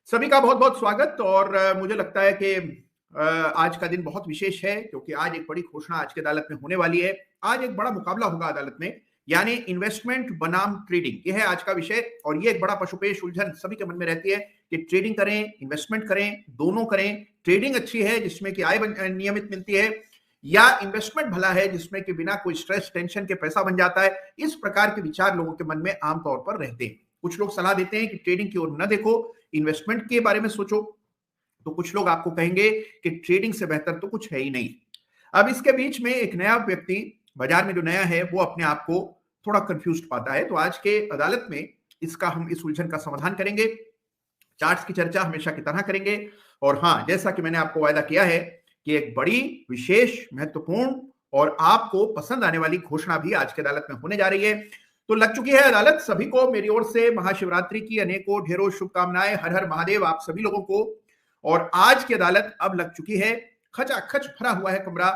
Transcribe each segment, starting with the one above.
सभी का बहुत बहुत स्वागत। और मुझे लगता है कि आज का दिन बहुत विशेष है क्योंकि आज एक बड़ी घोषणा आज की अदालत में होने वाली है। आज एक बड़ा मुकाबला होगा अदालत में, यानी इन्वेस्टमेंट बनाम ट्रेडिंग। यह है आज का विषय और ये एक बड़ा पशुपेश उलझन सभी के मन में रहती है कि ट्रेडिंग करें, इन्वेस्टमेंट करें, दोनों करें। ट्रेडिंग अच्छी है जिसमें कि आय नियमित मिलती है, या इन्वेस्टमेंट भला है जिसमें कि बिना कोई स्ट्रेस टेंशन के पैसा बन जाता है। इस प्रकार के विचार लोगों के मन में आमतौर पर रहते हैं। कुछ लोग सलाह देते हैं कि ट्रेडिंग की ओर न देखो, इन्वेस्टमेंट के बारे में सोचो। तो कुछ लोग आपको कहेंगे कि ट्रेडिंग से बेहतर तो कुछ है ही नहीं। अब इसके बीच में एक नया व्यक्ति बाजार में जो नया है वो अपने आप को थोड़ा कंफ्यूज पाता है। तो आज के अदालत में हम इस उलझन का समाधान करेंगे। चार्ट्स की चर्चा हमेशा की तरह करेंगे। और हाँ, जैसा कि मैंने आपको वायदा किया है कि एक बड़ी विशेष महत्वपूर्ण और आपको पसंद आने वाली घोषणा भी आज की अदालत में होने जा रही है। तो लग चुकी है अदालत। सभी को मेरी ओर से महाशिवरात्रि की अनेकों ढेरों शुभकामनाएं। हर हर महादेव आप सभी लोगों को। और आज की अदालत अब लग चुकी है। खचाखच भरा हुआ है कमरा।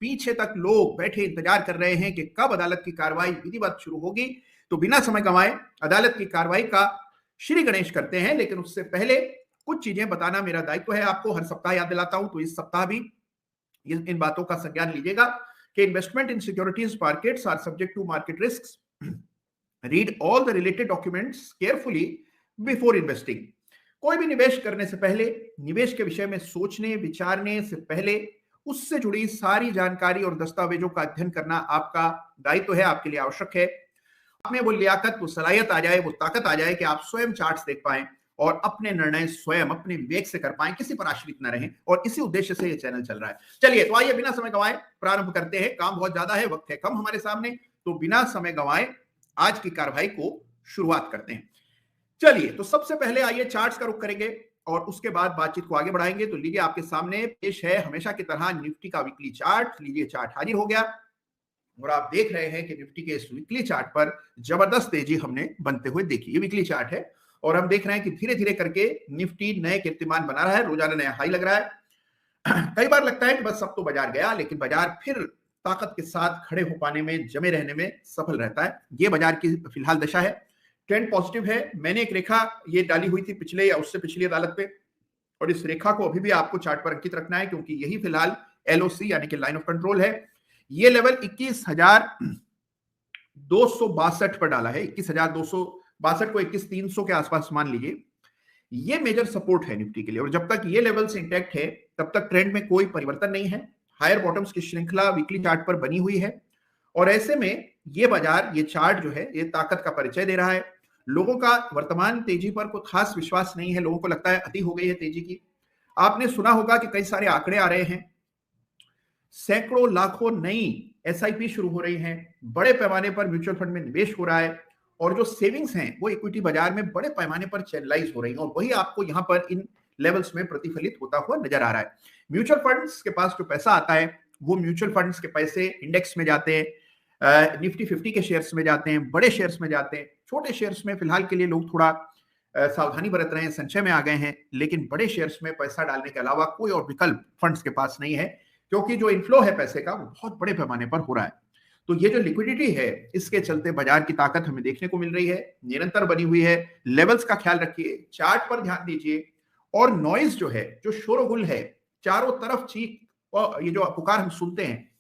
पीछे तक लोग बैठे इंतजार कर रहे हैं कि कब अदालत की कार्रवाई विधिवत शुरू होगी। तो बिना समय गंवाए अदालत की कार्रवाई का श्री गणेश करते हैं। लेकिन उससे पहले कुछ चीजें बताना मेरा दायित्व है। आपको हर सप्ताह याद दिलाता हूं, तो इस सप्ताह भी इन बातों का संज्ञान लीजिएगा कि investment in securities markets are subject to market risks. Read all the related documents carefully before investing. कोई भी निवेश करने से पहले, निवेश के विषय में सोचने विचारने से पहले उससे जुड़ी सारी जानकारी और दस्तावेजों का अध्ययन करना आपका दायित्व है, आपके लिए आवश्यक है। आप में वो लियाकत, वो सलाहियत आ जाए, वो ताकत आ जाए कि आप स्वयं चार्ट्स देख पाएं और अपने निर्णय स्वयं अपने विवेक से कर पाएं, किसी पर आश्रित न रहें। और इसी उद्देश्य से ये चैनल चल रहा है। चलिए, तो आइए बिना समय गंवाए प्रारंभ करते हैं। काम बहुत ज्यादा है, वक्त है कम हमारे सामने, तो बिना समय गंवाए आज की कार्रवाई को शुरुआत करते हैं। चलिए, तो सबसे पहले आइए चार्ट्स का रुख करेंगे और उसके बाद बातचीत को आगे बढ़ाएंगे। तो लीजिए, आपके सामने पेश है हमेशा की तरह निफ्टी का वीकली चार्ट। लीजिए, चार्ट हाजिर हो गया और आप देख रहे हैं कि निफ्टी के इस वीकली चार्ट पर जबरदस्त तेजी हमने बनते हुए देखी। ये वीकली चार्ट है और हम देख रहे हैं कि धीरे धीरे करके निफ्टी नए कीर्तिमान बना रहा है, रोजाना नया हाई लग रहा है। कई बार लगता है कि बस अब तो बाजार गया, लेकिन बाजार फिर ताकत के साथ खड़े हो पाने में, जमे रहने में सफल रहता है। ये बाजार की फिलहाल दशा है। ट्रेंड पॉजिटिव है। मैंने एक रेखा ये डाली हुई थी पिछले या उससे पिछली अदालत पे, और इस रेखा को अभी भी आपको चार्ट पर अंकित रखना है क्योंकि यही फिलहाल एलओसी यानी कि लाइन ऑफ कंट्रोल है। ये लेवल 21,262 पर डाला है। 21,262 को 21,300 के आसपास मान लीजिए। ये मेजर सपोर्ट है निफ्टी के लिए, और जब तक ये लेवल से इंटैक्ट है तब तक ट्रेंड में कोई परिवर्तन नहीं है। हायर बॉटम्स की श्रृंखला वीकली चार्ट पर बनी हुई है और ऐसे में ये बाजार, ये चार्ट जो है, ये ताकत का परिचय दे रहा है। लोगों का वर्तमान तेजी पर कोई खास विश्वास नहीं है। लोगों को लगता है अति हो गई है तेजी की। आपने सुना होगा कि कई सारे आंकड़े आ रहे हैं, सैकड़ों लाखों नई एसआईपी शुरू हो रही हैं, बड़े पैमाने पर म्यूचुअल फंड में निवेश हो रहा है और जो सेविंग्स हैं वो इक्विटी बाजार में बड़े पैमाने पर चैनलाइज हो रही हैं, और वही आपको यहां पर इन लेवल्स में प्रतिफलित होता हुआ नजर आ रहा है। म्यूचुअल फंड्स के पास जो पैसा आता है वो म्यूचुअल फंड्स के पैसे इंडेक्स में जाते हैं, निफ्टी 50 के शेयर्स में जाते हैं, बड़े शेयर्स में जाते हैं। छोटे शेयर्स में फिलहाल के लिए लोग थोड़ा सावधानी बरत रहे हैं, संचय में आ गए हैं, लेकिन बड़े शेयर्स में पैसा डालने के अलावा कोई और विकल्प फंड्स के पास नहीं है क्योंकि जो इनफ्लो है पैसे का वो बहुत बड़े पैमाने पर हो रहा है। तो ये जो लिक्विडिटी है, इसके चलते बाजार की ताकत हमें देखने को मिल रही है, निरंतर बनी हुई है। लेवल्स का ख्याल रखिए, चार्ट पर ध्यान दीजिए, और नॉइज जो है, जो शोरगुल है, चारों तरफ चीख और ये जो पुकार हम सुनते हैं,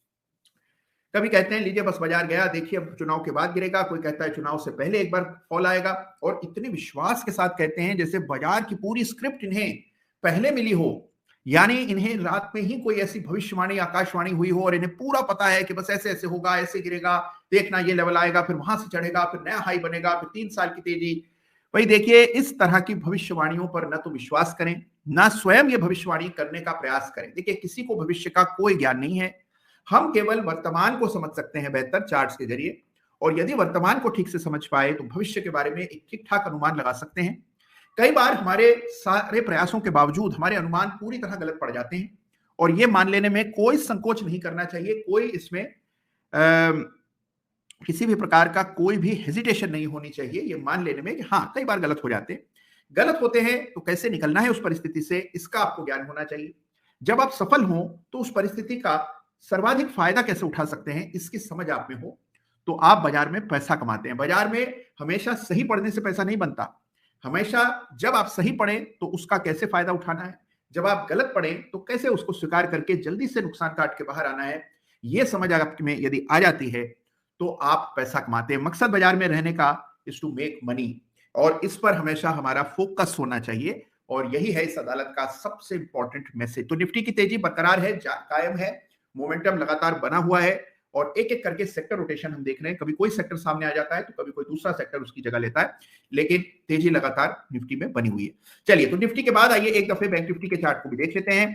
कभी कहते हैं लीजिए बस बाजार गया, देखिए अब चुनाव के बाद गिरेगा, कोई कहता है चुनाव से पहले एक बार फॉल आएगा, और इतने विश्वास के साथ कहते हैं जैसे बाजार की पूरी स्क्रिप्ट इन्हें पहले मिली हो, यानी इन्हें रात में ही कोई ऐसी भविष्यवाणी, आकाशवाणी हुई हो और इन्हें पूरा पता है कि बस ऐसे ऐसे होगा, ऐसे गिरेगा, देखना ये लेवल आएगा, फिर वहां से चढ़ेगा, फिर नया हाई बनेगा, फिर 3 साल की तेजी। भाई देखिए, इस तरह की भविष्यवाणियों पर न तो विश्वास करें, ना स्वयं ये भविष्यवाणी करने का प्रयास करें। देखिए, किसी को भविष्य का कोई ज्ञान नहीं है। हम केवल वर्तमान को समझ सकते हैं बेहतर चार्ट्स के जरिए, और यदि वर्तमान को ठीक से समझ पाए तो भविष्य के बारे में एक ठीक ठाक अनुमान लगा सकते हैं। कई बार हमारे सारे प्रयासों के बावजूद हमारे अनुमान पूरी तरह गलत पड़ जाते हैं, और ये मान लेने में कोई संकोच नहीं करना चाहिए। कोई इसमें किसी भी प्रकार का कोई भी हेजिटेशन नहीं होनी चाहिए ये मान लेने में कि हाँ, कई बार गलत हो जाते हैं। गलत होते हैं तो कैसे निकलना है उस परिस्थिति से, इसका आपको ज्ञान होना चाहिए। जब आप सफल हो तो उस परिस्थिति का सर्वाधिक फायदा कैसे उठा सकते हैं, इसकी समझ आप में हो तो आप बाजार में पैसा कमाते हैं। बाजार में हमेशा सही पढ़ने से पैसा नहीं बनता, हमेशा जब आप सही पढ़ें तो उसका कैसे फायदा उठाना है, जब आप गलत पढ़ें तो कैसे उसको स्वीकार करके जल्दी से नुकसान काट के बाहर आना है, ये समझ आप में यदि आ जाती है तो आप पैसा कमाते हैं। मकसद बाजार में रहने का इज टू मेक मनी, और इस पर हमेशा हमारा फोकस होना चाहिए, और यही है इस अदालत का सबसे इंपॉर्टेंट मैसेज। तो निफ्टी की तेजी बरकरार है, कायम है, मोमेंटम लगातार बना हुआ है, और एक एक करके सेक्टर रोटेशन हम देख रहे हैं। कभी कोई सेक्टर सामने आ जाता है तो कभी कोई दूसरा सेक्टर उसकी जगह लेता है, लेकिन तेजी लगातार निफ्टी में बनी हुई है। चलिए, तो निफ्टी के बाद आइए एक दफे बैंक निफ्टी के चार्ट को भी देख लेते हैं।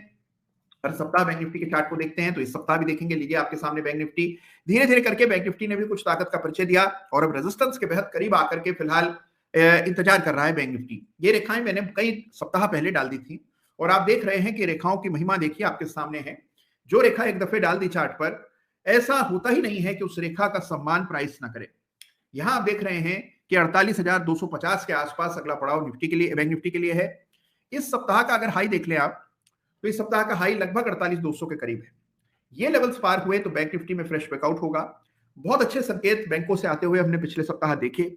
हर सप्ताह बैंक निफ्टी के चार्ट को देखते हैं, तो इस सप्ताह भी देखेंगे। लीजिए आपके सामने बैंक निफ्टी धीरे धीरे करके बैंक निफ्टी ने भी कुछ ताकत का परिचय दिया, और अब रेजिस्टेंस के बेहद करीब आकर के फिलहाल इंतजार कर रहा है बैंक निफ्टी। ये रेखाएं मैंने कई सप्ताह पहले डाल दी थी, और आप देख रहे हैं कि रेखाओं की महिमा देखिए आपके सामने है। जो रेखा एक दफे डाल दी चार्ट पर, ऐसा होता ही नहीं है कि उस रेखा का सम्मान प्राइस ना करे। यहां आप देख रहे हैं कि 48,250 के आसपास अगला पड़ाव निफ्टी के लिए, बैंक निफ्टी के लिए है। इस सप्ताह का अगर हाई देख लें आप, तो इस सप्ताह का हाई लगभग 48,200 के करीब है। ये लेवल्स पार हुए तो बैंक निफ्टी में फ्रेश ब्रेकआउट होगा। बहुत अच्छे संकेत बैंकों से आते हुए हमने पिछले सप्ताह देखे।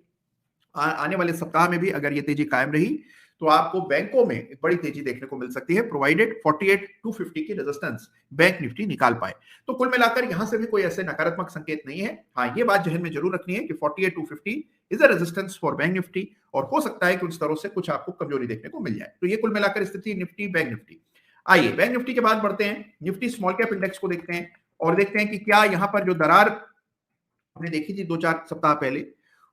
आने वाले सप्ताह में भी अगर ये तेजी कायम रही तो आपको बैंकों में एक बड़ी तेजी देखने को मिल सकती है, प्रोवाइडेड 48,250 की रेजिस्टेंस बैंक निफ्टी निकाल पाए। तो कुल मिलाकर यहां से भी कोई ऐसे नकारात्मक संकेत नहीं है। हाँ, ये बात जहन में जरूर रखनी है कि 48,250 is a resistance for bank Nifty, और हो सकता है कि उन स्तरों से कुछ आपको कमजोरी देखने को मिल जाए। तो ये कुल मिलाकर स्थिति निफ्टी बैंक निफ्टी। आइए बैंक निफ्टी के बाद बढ़ते हैं, निफ्टी स्मॉल कैप इंडेक्स को देखते हैं, और देखते हैं कि क्या यहां पर जो दरार हमने देखी थी 2-4 सप्ताह पहले,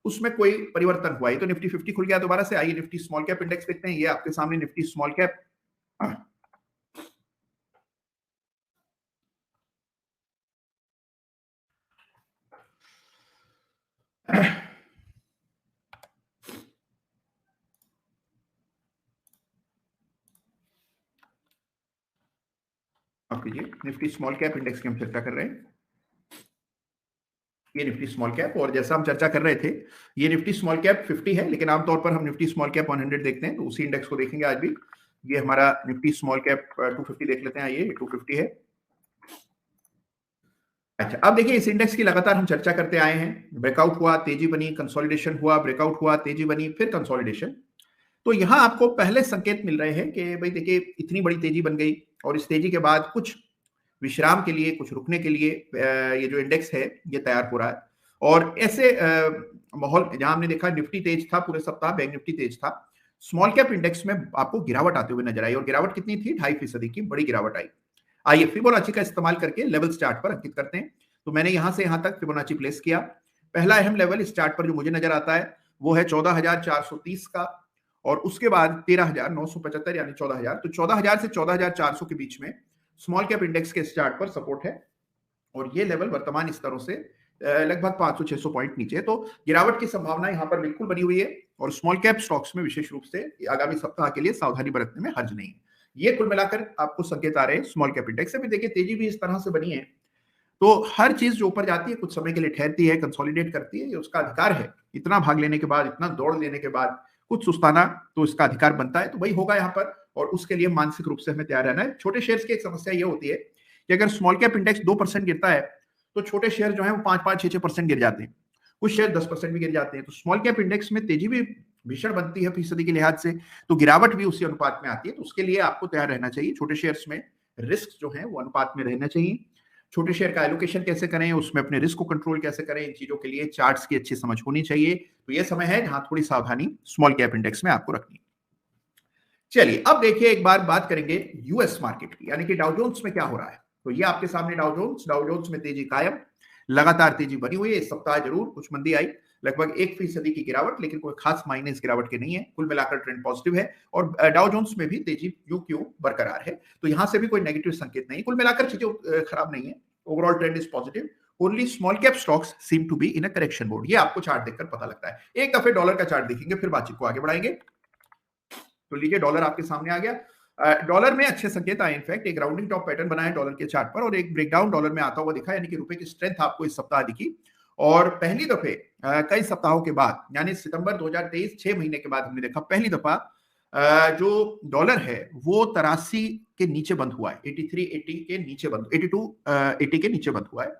उसमें कोई परिवर्तन हुआ है। तो निफ्टी 50 खुल गया दोबारा से। आइए निफ्टी स्मॉल कैप इंडेक्स देखते हैं। ये आपके सामने निफ्टी स्मॉल कैप। आप कीजिए, निफ्टी स्मॉल कैप इंडेक्स की हम चर्चा कर रहे हैं। ये निफ्टी स्मॉल कैप, और जैसा हम चर्चा कर रहे थे, ये निफ्टी स्मॉल कैप 50 है, लेकिन आमतौर पर हम निफ्टी स्मॉल कैप 100 देखते हैं, तो उसी इंडेक्स को देखेंगे आज भी। ये हमारा निफ्टी स्मॉल कैप 250 देख लेते हैं। आइए, 250 है। अच्छा, अब देखिए इस इंडेक्स की लगातार हम चर्चा करते आए हैं। ब्रेकआउट हुआ, तेजी बनी, कंसोलिडेशन हुआ, ब्रेकआउट हुआ, तेजी बनी, फिर कंसोलिडेशन। तो यहां आपको पहले संकेत मिल रहे हैं कि भाई देखिए इतनी बड़ी तेजी बन गई, और इस तेजी के बाद कुछ विश्राम के लिए, कुछ रुकने के लिए ये जो इंडेक्स है ये तैयार हो रहा है। और ऐसे माहौल जहां हमने देखा निफ्टी तेज था पूरे सप्ताह, बैंक निफ्टी तेज था, स्मॉल कैप इंडेक्स में आपको गिरावट आते हुए नजर आई, और गिरावट कितनी थी? 2.5% की बड़ी गिरावट आई। आइए फिबोनाची का इस्तेमाल करके लेवल्स चार्ट पर अंकित करते हैं। तो मैंने यहां से यहां तक फिबोनाची प्लेस किया। पहला अहम लेवल इस चार्ट पर जो मुझे नजर आता है वो है 14,430 का, और उसके बाद 13,975 यानी 14,000। तो 14,000 से 14,400 के बीच में स्मॉल कैप इंडेक्स के इस चार्ट पर सपोर्ट है, और ये लेवल वर्तमान स्तरों से लगभग 500-600 पॉइंट नीचे है। तो गिरावट की संभावना यहां पर बिल्कुल बनी हुई है, और स्मॉल कैप स्टॉक्स में विशेष रूप से आगामी सप्ताह के लिए सावधानी बरतने में हर्ज नहीं है। ये कुल मिलाकर आपको संकेत आ रहे हैं स्मॉल कैप इंडेक्स से भी। देखिए तेजी भी इस तरह से बनी है, तो हर चीज जो ऊपर जाती है कुछ समय के लिए ठहरती है, कंसोलिडेट करती है, ये उसका अधिकार है। इतना भाग लेने के बाद, इतना दौड़ लेने के बाद कुछ सुस्ताना तो इसका अधिकार बनता है, तो वही होगा यहाँ पर, और उसके लिए मानसिक रूप से हमें तैयार रहना है। छोटे शेयर्स की एक समस्या ये होती है कि अगर स्मॉल कैप इंडेक्स 2% गिरता है तो छोटे शेयर जो है वो 5-5, 6-6% गिर जाते हैं, कुछ शेयर 10% भी गिर जाते हैं। तो स्मॉल कैप इंडेक्स में तेजी भी भीषण बनती है फीसदी के लिहाज से, तो गिरावट भी उसी अनुपात में आती है। तो उसके लिए आपको तैयार रहना चाहिए। छोटे शेयर्स में रिस्क जो है वो अनुपात में रहना चाहिए। छोटे शेयर का एलोकेशन कैसे करें, उसमें अपने रिस्क को कंट्रोल कैसे करें, इन चीजों के लिए चार्ट्स की अच्छी समझ होनी चाहिए। तो ये समय है जहां थोड़ी सावधानी स्मॉल कैप इंडेक्स में आपको रखनी। चलिए अब देखिए एक बार बात करेंगे यूएस मार्केट की, यानी कि डाउ जोन्स में क्या हो रहा है। तो ये आपके सामने डाउ जोन्स में तेजी कायम, लगातार तेजी बनी हुई है। इस सप्ताह जरूर कुछ मंदी आई, लगभग 1% की गिरावट, लेकिन कोई खास मायने इस गिरावट के नहीं है। कुल मिलाकर ट्रेंड पॉजिटिव है, और डाउ जोन्स में भी तेजी क्यों बरकरार है। तो यहां से भी कोई नेगेटिव संकेत नहीं, कुल मिलाकर चीजें खराब नहीं है। Overall trend is positive. Only small cap stocks seem to be in a correction mode. ये आपको चार्ट देखकर पता लगता है। एक दफे डॉलर का चार्ट देखेंगे, फिर बातचीत को आगे बढ़ाएंगे। तो लीजिए डॉलर आपके सामने आ गया। डॉलर में अच्छे संकेत आए, इनफैक्ट एक राउंडिंग टॉप पैटर्न बना है डॉलर के चार्ट पर, और एक ब्रेकडाउन डॉलर में आता हुआ दिखा, यानी कि रुपए की स्ट्रेंथ आपको इस सप्ताह दिखी। और पहली दफे कई सप्ताहों के बाद, यानी सितंबर 2023 6 महीने के बाद हमने देखा पहली दफा जो डॉलर है वो 83 के नीचे बंद हुआ है, 8380 के नीचे बंद, 8280 के नीचे बंद हुआ है,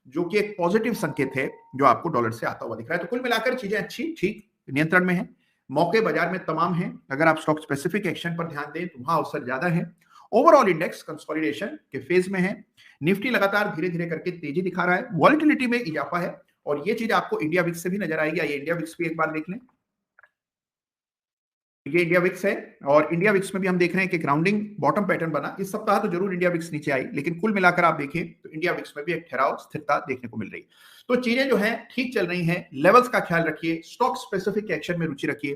जो कि एक पॉजिटिव संकेत है जो आपको डॉलर से आता हुआ दिख रहा है। तो कुल मिलाकर चीजें अच्छी, ठीक, नियंत्रण में है। मौके बाजार में तमाम हैं। अगर आप स्टॉक स्पेसिफिक एक्शन पर ध्यान दें तो वहां अवसर ज्यादा है। ओवरऑल इंडेक्स कंसोलिडेशन के फेज में है। निफ्टी लगातार धीरे धीरे करके तेजी दिखा रहा है, वॉलिटिलिटी में इजाफा है, और ये चीज आपको इंडिया विक्स से भी नजर आएगी। ये इंडिया विक्स भी एक बार देख लें। ये इंडिया विक्स है, और इंडिया विक्स में भी हम देख रहे हैं कि ग्राउंडिंग बॉटम पैटर्न बना। इस सप्ताह तो जरूर इंडिया विक्स नीचे आई, लेकिन कुल मिलाकर आप देखें तो इंडिया विक्स में भी एक ठहराव, स्थिरता देखने को मिल रही। तो चीजें जो है ठीक चल रही हैं। लेवल्स का ख्याल रखिए, स्टॉक स्पेसिफिक एक्शन में रुचि रखिए,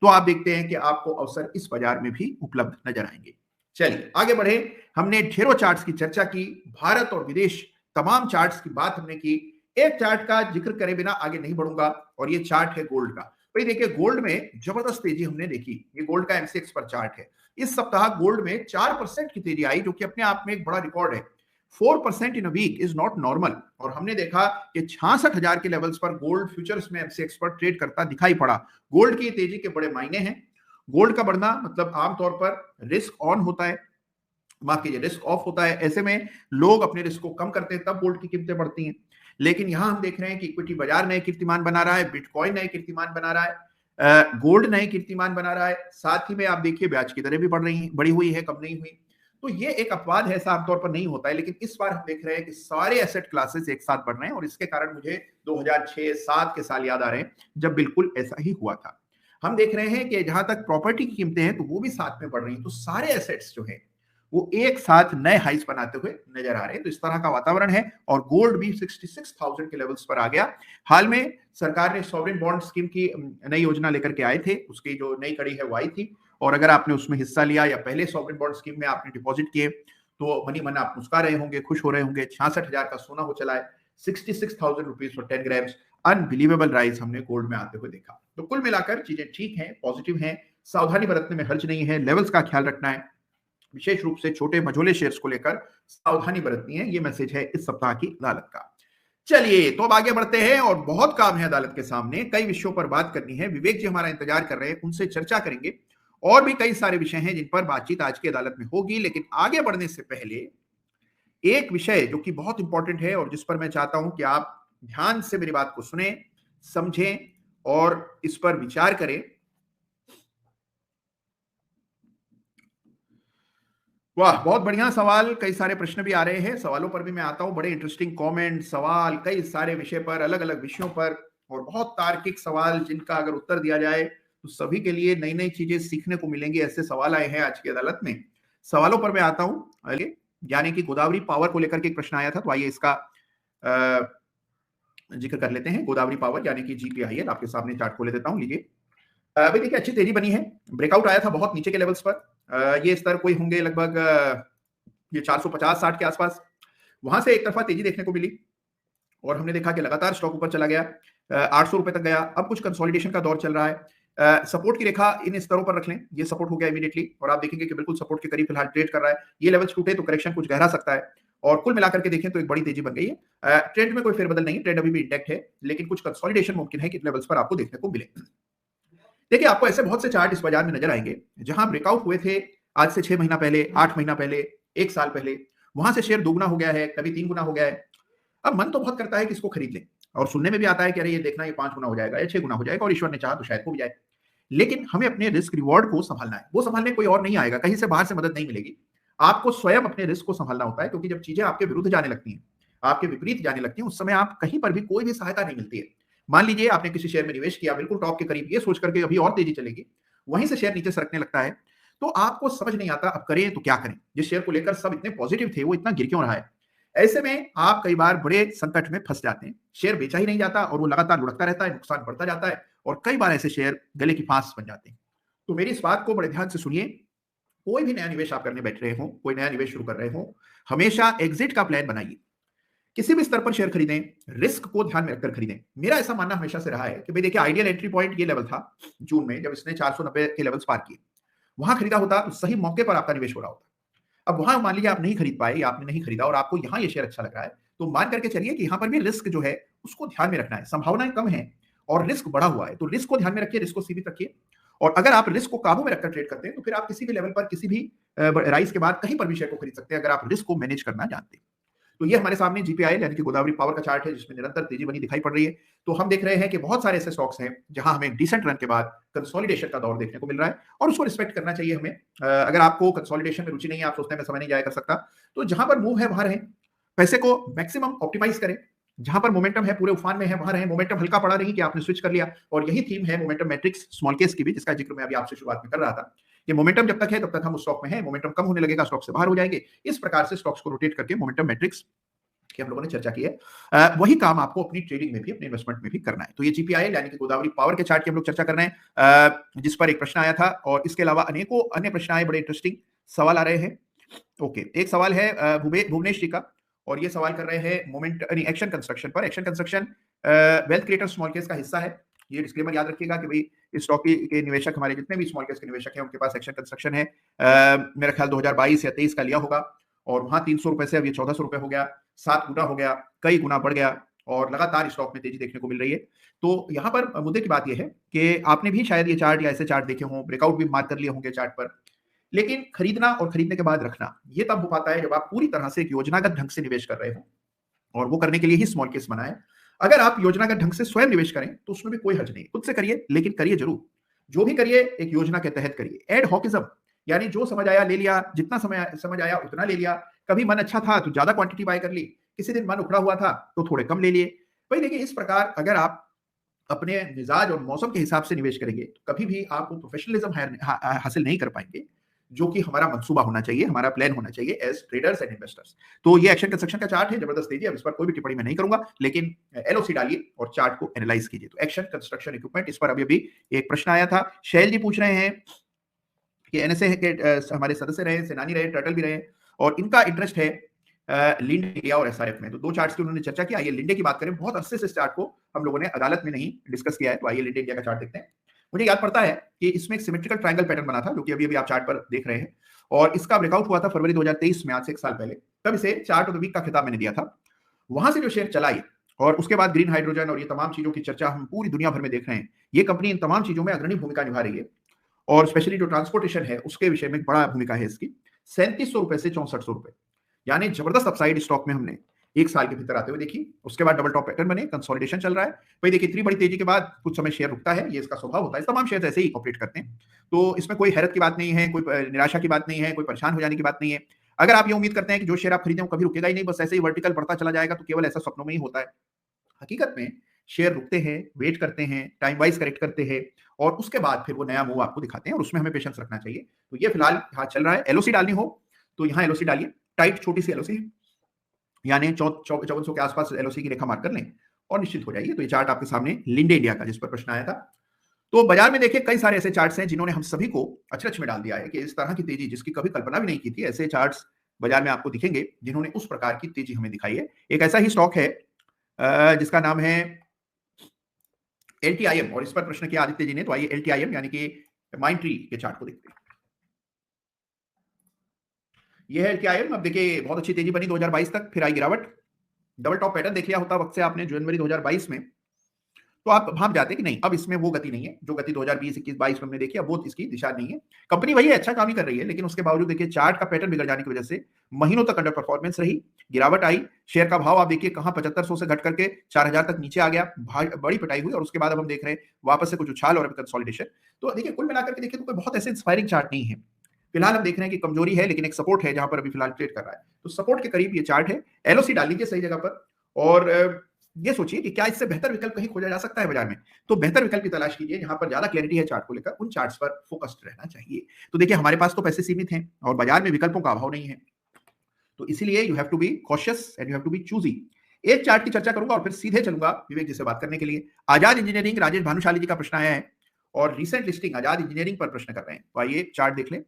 तो आप देखते हैं कि आपको अवसर इस बाजार में भी उपलब्ध नजर आएंगे। चलिए आगे बढ़े। हमने ढेरों चार्ट्स की चर्चा की, भारत और विदेश तमाम चार्ट्स की बात हमने की। एक चार्ट का जिक्र करे बिना आगे नहीं बढ़ूंगा, और ये चार्ट है गोल्ड का। भाई देखिए, गोल्ड में जबरदस्त तेजी हमने देखी। ये गोल्ड का एमसीएक्स पर चार्ट है। इस सप्ताह गोल्ड में 4% की तेजी आई, जो कि अपने आप में एक बड़ा रिकॉर्ड है। 4% in a week is not normal. और हमने देखा कि 66,000 के लेवल्स पर गोल्ड फ्यूचर्स में एमसीएक्स पर ट्रेड करता दिखाई पड़ा। गोल्ड की तेजी के बड़े मायने हैं। गोल्ड का बढ़ना मतलब आमतौर पर रिस्क ऑन होता है, माफ कीजिए रिस्क ऑफ होता है। ऐसे में लोग अपने रिस्क को कम करते हैं, तब गोल्ड की कीमतें बढ़ती हैं। लेकिन यहां हम देख रहे हैं कि इक्विटी बाजार नए कीर्तिमान बना रहा है, बिटकॉइन नए कीर्तिमान बना रहा है, गोल्ड नए कीर्तिमान बना रहा है। साथ ही में आप देखिए ब्याज की दरें भी बढ़ी हुई है, कम नहीं हुई। तो ये एक अपवाद है, ऐसा आमतौर पर नहीं होता है, लेकिन इस बार हम देख रहे हैं कि सारे एसेट क्लासेस एक साथ बढ़ रहे हैं, और इसके कारण मुझे 2006-7 के साल याद आ रहे हैं, जब बिल्कुल ऐसा ही हुआ था। हम देख रहे हैं कि जहां तक प्रॉपर्टी की कीमतें हैं तो वो भी साथ में बढ़ रही हैं। तो सारे एसेट्स जो है वो एक साथ नए हाइस बनाते हुए नजर आ रहे हैं। तो इस तरह का वातावरण है, और गोल्ड भी 66,000 के लेवल्स पर आ गया। हाल में सरकार ने सॉवरेन बॉन्ड स्कीम की नई योजना लेकर के आए थे, उसकी जो नई कड़ी है वो आई थी, और अगर आपने उसमें हिस्सा लिया या पहले सॉवरेन बॉन्ड स्कीम में आपने डिपॉजिट किए तो मनी मन आप मुस्कुरा रहे होंगे, खुश हो रहे होंगे। 66,000 का सोना हो चला है, 66,000 rupees for 10 grams. Unbelievable rise हमने गोल्ड में आते हुए देखा। तो कुल मिलाकर चीजें ठीक हैं, पॉजिटिव हैं। सावधानी बरतने में हर्ज नहीं है, लेवल्स का ख्याल रखना है, विशेष रूप से छोटे मझोले शेयर्स को लेकर सावधानी बरतनी है। ये मैसेज है इस सप्ताह की अदालत का। चलिए तो अब आगे बढ़ते हैं, और बहुत काम है अदालत के सामने। कई विषयों पर बात करनी है। विवेक जी हमारा इंतजार कर रहे हैं, उनसे चर्चा करेंगे। और भी कई सारे विषय हैं जिन पर बातचीत आज की अदालत में होगी, लेकिन आगे बढ़ने से पहले एक विषय जो कि बहुत इंपॉर्टेंट है और जिस पर मैं चाहता हूं कि आप ध्यान से मेरी बात को सुने, समझें और इस पर विचार करें। वाह, बहुत बढ़िया सवाल। कई सारे प्रश्न भी आ रहे हैं, सवालों पर भी मैं आता हूं। बड़े इंटरेस्टिंग कमेंट, सवाल, कई सारे विषय पर, अलग अलग विषयों पर, और बहुत तार्किक सवाल जिनका अगर उत्तर दिया जाए तो सभी के लिए नई नई चीजें सीखने को मिलेंगी। ऐसे सवाल आए हैं आज की अदालत में। सवालों पर मैं आता हूं। आगे, यानी कि गोदावरी पावर को लेकर के एक प्रश्न आया था, तो आइए इसका जिक्र कर लेते हैं। गोदावरी पावर यानी कि जीपीआईएल, आपके सामने चार्ट खोले देता हूं, लीजिए। भाई देखिए, अच्छी तेजी बनी है। ब्रेकआउट आया था बहुत नीचे के लेवल्स पर। ये स्तर कोई होंगे लगभग ये 450-60 के आसपास। वहां से एक तरफा तेजी देखने को मिली, और हमने देखा कि लगातार स्टॉक ऊपर चला गया, 800 रुपए तक गया। अब कुछ कंसोलिडेशन का दौर चल रहा है। सपोर्ट की रेखा इन स्तरों पर रख लें, ये सपोर्ट हो गया इमीडिएटली, और आप देखेंगे कि बिल्कुल सपोर्ट के करीब फिलहाल ट्रेड कर रहा है। ये लेवल्स टूटे तो करेक्शन कुछ गहरा सकता है, और कुल मिलाकर के देखें तो एक बड़ी तेजी बन गई है। ट्रेंड में कोई फेरबदल नहीं, ट्रेंड अभी भी इंटैक्ट है, लेकिन कुछ कंसोलिडेशन मुमकिन है कि लेवल्स पर आपको देखने को मिले। देखिए, आपको ऐसे बहुत से चार्ट इस बाजार में नजर आएंगे जहां ब्रेकआउट हुए थे आज से 6 महीना पहले, 8 महीना पहले, 1 साल पहले। वहां से शेयर दोगुना हो गया है, कभी 3 गुना हो गया है। अब मन तो बहुत करता है कि इसको खरीद लें, और सुनने में भी आता है कि अरे ये देखना, ये 5 गुना हो जाएगा या 6 गुना हो जाएगा, और ईश्वर ने चाहा तो शायद हो भी जाए। लेकिन हमें अपने रिस्क रिवॉर्ड को संभालना है। वो संभालने कोई और नहीं आएगा, कहीं से बाहर से मदद नहीं मिलेगी। आपको स्वयं अपने रिस्क को संभालना होता है, क्योंकि जब चीजें आपके विरुद्ध जाने लगती हैं, आपके विपरीत जाने लगती हैं, उस समय आप कहीं पर भी कोई भी सहायता नहीं मिलती है। मान लीजिए आपने किसी शेयर में निवेश किया बिल्कुल टॉप के करीब, ये सोच करके अभी और तेजी चलेगी, वहीं से शेयर नीचे सरकने लगता है, तो आपको समझ नहीं आता अब करें तो क्या करें। जिस शेयर को लेकर सब इतने पॉजिटिव थे वो इतना गिर क्यों रहा है। ऐसे में आप कई बार बड़े संकट में फंस जाते हैं। शेयर बेचा ही नहीं जाता और वो लगातार लुढ़कता रहता है, नुकसान बढ़ता जाता है, और कई बार ऐसे शेयर गले की फांस बन जाते हैं। तो मेरी इस बात को बड़े ध्यान से सुनिए। कोई भी नया निवेश आप करने बैठ रहे हो, कोई नया निवेश शुरू कर रहे हो, हमेशा एग्जिट का प्लान बनाइए। किसी भी स्तर पर शेयर खरीदें, रिस्क को ध्यान में रखकर खरीदें। मेरा ऐसा मानना हमेशा से रहा है कि भाई देखिए, आइडियल एंट्री पॉइंट ये लेवल था जून में, जब इसने 490 के लेवल्स पार किए। वहां खरीदा होता तो सही मौके पर आपका निवेश हो रहा होता। अब वहां मान लीजिए आप नहीं खरीद पाए, या आपने नहीं खरीदा और आपको यहां ये शेयर अच्छा लग रहा है, तो मान करके चलिए कि यहां पर भी रिस्क जो है उसको ध्यान में रखना है। संभावनाएं कम है और रिस्क बढ़ा हुआ है, तो रिस्क को ध्यान में रखिए, रिस्क को सीमित रखिए। और अगर आप रिस्क को काबू में रखकर ट्रेड करते हैं तो फिर आप किसी भी लेवल पर, किसी भी राइज के बाद कहीं पर भी शेयर को खरीद सकते हैं, अगर आप रिस्क को मैनेज करना जानते हैं। तो ये हमारे सामने जीपीआईएल यानी कि गोदावरी पावर का चार्ट है, जिसमें निरंतर तेजी बनी दिखाई पड़ रही है। तो हम देख रहे हैं कि बहुत सारे ऐसे स्टॉक्स हैं जहां हमें डिसेंट रन के बाद कंसोलिडेशन का दौर देखने को मिल रहा है, और उसको रिस्पेक्ट करना चाहिए हमें। अगर आपको कंसोलिडेशन में रुचि नहीं है, आप सोचते हैं मैं समय नहीं जाया कर सकता, तो जहां पर मूव है वहां रहें, पैसे को मैक्सिमम ऑप्टिमाइज करें। जहां पर मोमेंटम है, पूरे उफान में है, वहां रहे। मोमेंटम हल्का पड़ा नहीं कि आपने स्विच कर लिया। और यही थीम है मोमेंटम मैट्रिक्स स्मॉल केस की भी, जिसका जिक्र मैं अभी आपसे शुरुआत में कर रहा था कि मोमेंटम जब तक है तब तक हम उस स्टॉक में हैं, मोमेंटम कम होने लगेगा स्टॉक से बाहर हो जाएंगे। इस प्रकार से स्टॉक्स को रोटेट करके मोमेंटम मैट्रिक्स की हम लोगों ने चर्चा की है। वही काम आपको अपनी ट्रेडिंग में भी, अपने इन्वेस्टमेंट में भी करना है। तो ये जीपीआईएल यानी कि गोदावरी पावर के चार्ट की हम लोग चर्चा कर रहे हैं, जिस पर एक प्रश्न आया था, और इसके अलावा अनेकों अन्य प्रश्न आए, बड़े इंटरेस्टिंग सवाल आ रहे हैं। ओके, एक सवाल है भुवनेश जी का, और ये सवाल कर रहे हैं मोमेंट एक्शन कंस्ट्रक्शन पर। Action construction wealth creator small case का हिस्सा है। ये डिस्क्लेमर याद रखिएगा कि भाई इस स्टॉक के निवेशक, हमारे जितने भी स्मॉल केस के निवेशक हैं, उनके पास एक्शन कंस्ट्रक्शन है। मेरा ख्याल 2022 या 23 का लिया होगा, और वहां 300 रुपए से अब ये 1400 रुपए हो गया, 7 गुना हो गया, कई गुना बढ़ गया, और लगातार स्टॉक में तेजी देखने को मिल रही है। तो यहाँ पर मुद्दे की बात यह है कि आपने भी शायद ये चार्ट या ऐसे चार्ट देखे हों, ब्रेकआउट भी मार्क कर लिए होंगे चार्ट पर, लेकिन खरीदना और खरीदने के बाद रखना ये तब हो पाता है जब आप पूरी तरह से एक योजनागत ढंग से निवेश कर रहे हो, और वो करने के लिए ही स्मॉल केस बना है। अगर आप योजनागत ढंग से स्वयं निवेश करें तो उसमें भी कोई हर्ज नहीं, खुद से करिए, लेकिन करिए जरूर। जो भी करिए एक योजना के तहत करिए। एड हॉकिज्म यानी जो समझ आया ले लिया, जितना समय समझ आया उतना ले लिया। कभी मन अच्छा था तो ज्यादा क्वांटिटी बाय कर ली, किसी दिन मन उखड़ा हुआ था तो थोड़े कम ले लिए। भाई देखिए, इस प्रकार अगर आप अपने मिजाज और मौसम के हिसाब से निवेश करेंगे तो कभी भी आप वो प्रोफेशनलिज्म हासिल नहीं कर पाएंगे, जो कि हमारा मंसूबा होना चाहिए, हमारा प्लान होना चाहिए एज ट्रेडर्स एंड इन्वेस्टर्स। तो ये एक्शन कंस्ट्रक्शन का चार्ट है, जबरदस्त तेजी। अब इस पर कोई भी टिप्पणी मैं नहीं करूंगा, लेकिन एलओसी डालिए और चार्ट को एनालाइज कीजिए। तो एक्शन कंस्ट्रक्शन इक्विपमेंट, इस पर अभी अभी एक प्रश्न आया था। शैल जी पूछ रहे हैं कि एनएसए के हमारे सदस्य रहे, सेनानी रहे, टर्टल भी रहे, और इनका इंटरेस्ट है लिंडे इंडिया और एसआरएफ में। तो दो चार्ट्स की उन्होंने चर्चा की। आइए लिंडे की बात करें। बहुत अरसे से इस चार्ट को हम लोगों ने अदालत में नहीं डिस्कस किया है, तो आइए लिंडे इंडिया का चार्ट देखते हैं। मुझे याद पड़ता है कि इसमें एक सिमेट्रिकल ट्रायंगल पैटर्न बना था, जो कि अभी अभी आप चार्ट पर देख रहे हैं, और इसका ब्रेकआउट हुआ था फरवरी 2023 में, आज से 1 साल पहले। तब इसे चार्ट ऑफ द वीक का खिताब मैंने दिया था। वहां से जो शेयर चलाई, और उसके बाद ग्रीन हाइड्रोजन और ये तमाम चीजों की चर्चा हम पूरी दुनिया भर में देख रहे हैं। ये कंपनी इन तमाम चीजों में अग्रणी भूमिका निभा रही है, और स्पेशली जो ट्रांसपोर्टेशन है उसके विषय में बड़ा भूमिका है इसकी। 3700 रुपए से 6400 रुपए, यानी जबरदस्त अपसाइड स्टॉक में हमने 1 साल के भीतर आते हुए देखी। उसके बाद डबल टॉप पैटर्न बने, कंसोलिडेशन चल रहा है। भाई देखिए, इतनी बड़ी तेजी के बाद कुछ समय शेयर रुकता है, ये इसका स्वभाव होता है, तमाम शेयर ऐसे ही ऑपरेट करते हैं। तो इसमें कोई हैरत की बात नहीं है, कोई निराशा की बात नहीं है, कोई परेशान हो जाने की बात नहीं है। अगर आप ये उम्मीद करते हैं कि जो शेयर आप खरीदें वो कभी रुकेगा ही नहीं, बस ऐसे ही वर्टिकल बढ़ता चला जाएगा, तो केवल ऐसा सपनों में ही होता है। हकीकत में शेयर रुकते हैं, वेट करते हैं, टाइम वाइज करेक्ट करते हैं, और उसके बाद फिर वो नया मूव आपको दिखाते हैं, और उसमें हमें पेशेंस रखना चाहिए। तो ये फिलहाल यहाँ चल रहा है। एलओसी डालनी हो तो यहाँ एलओसी डालिए, टाइट छोटी सी एलओसी, यानी 5400 के आसपास एलओसी की रेखा मार्क कर लें और निश्चित हो जाइए। तो ये चार्ट आपके सामने लिंडे इंडिया का, जिस पर प्रश्न आया था। तो बाजार में देखिए कई सारे ऐसे चार्ट्स हैं जिन्होंने हम सभी को अचरज में डाल दिया है कि इस तरह की तेजी जिसकी कभी कल्पना भी नहीं की थी, ऐसे चार्ट्स बाजार में आपको दिखेंगे जिन्होंने उस प्रकार की तेजी हमें दिखाई है। एक ऐसा ही स्टॉक है जिसका नाम है एलटीआईएम, और इस पर प्रश्न किया आदित्य जी ने। तो आइए एलटीआईएम यानी कि माइंड ट्री के चार्ट को देखते हैं। ये है एलटीआईएम। अब देखिए बहुत अच्छी तेजी बनी 2022 तक, फिर आई गिरावट। डबल टॉप पैटर्न देख लिया होता वक्त से आपने जनवरी 2022 में, तो आप भाप जाते कि नहीं, अब इसमें वो गति नहीं है जो गति 2020, 21, 22 में हमने देखी, अब वो इसकी दिशा नहीं है। कंपनी वही है, अच्छा काम ही कर रही है, लेकिन उसके बावजूद देखिए चार्ट का पैटर्न बिगड़ जाने की वजह से महीनों तक अंडर परफॉर्मेंस रही, गिरावट आई। शेयर का भाव आप देखिए कहां 7500 से घट करके 4000 तक नीचे आ गया, बड़ी पिटाई हुई, और उसके बाद अब हम देख रहे हैं वापस से कुछ उछाल और कंसोलिडेशन। तो देखिए कुल मिलाकर के देखिए तो कोई बहुत ऐसे इंस्पायरिंग चार्ट नहीं है। फिलहाल हम देख रहे हैं कि कमजोरी है, लेकिन एक सपोर्ट है जहां पर अभी फिलहाल ट्रेड कर रहा है। तो सपोर्ट के करीब ये चार्ट है। एलओसी डाल लीजिए सही जगह पर, और ये सोचिए कि क्या इससे बेहतर विकल्प कहीं खोजा जा सकता है बाजार में। तो बेहतर विकल्प की तलाश कीजिए जहां पर ज्यादा क्लैरिटी है चार्ट को लेकर, उन चार्ट्स पर फोकस्ड रहना चाहिए। तो देखिए हमारे पास तो पैसे सीमित हैं और बाजार में विकल्पों का अभाव नहीं है, तो इसीलिए you have to be cautious and you have to be choosy. एक चार्ट की चर्चा करूंगा और फिर सीधे चलूंगा विवेक जी से बात करने के लिए। आजाद इंजीनियरिंग, राजेश भानुशाली जी का प्रश्न आया है, और रिसेंट लिस्टिंग आजाद इंजीनियरिंग पर प्रश्न कर रहे हैं। तो आइए चार्ट देख लें।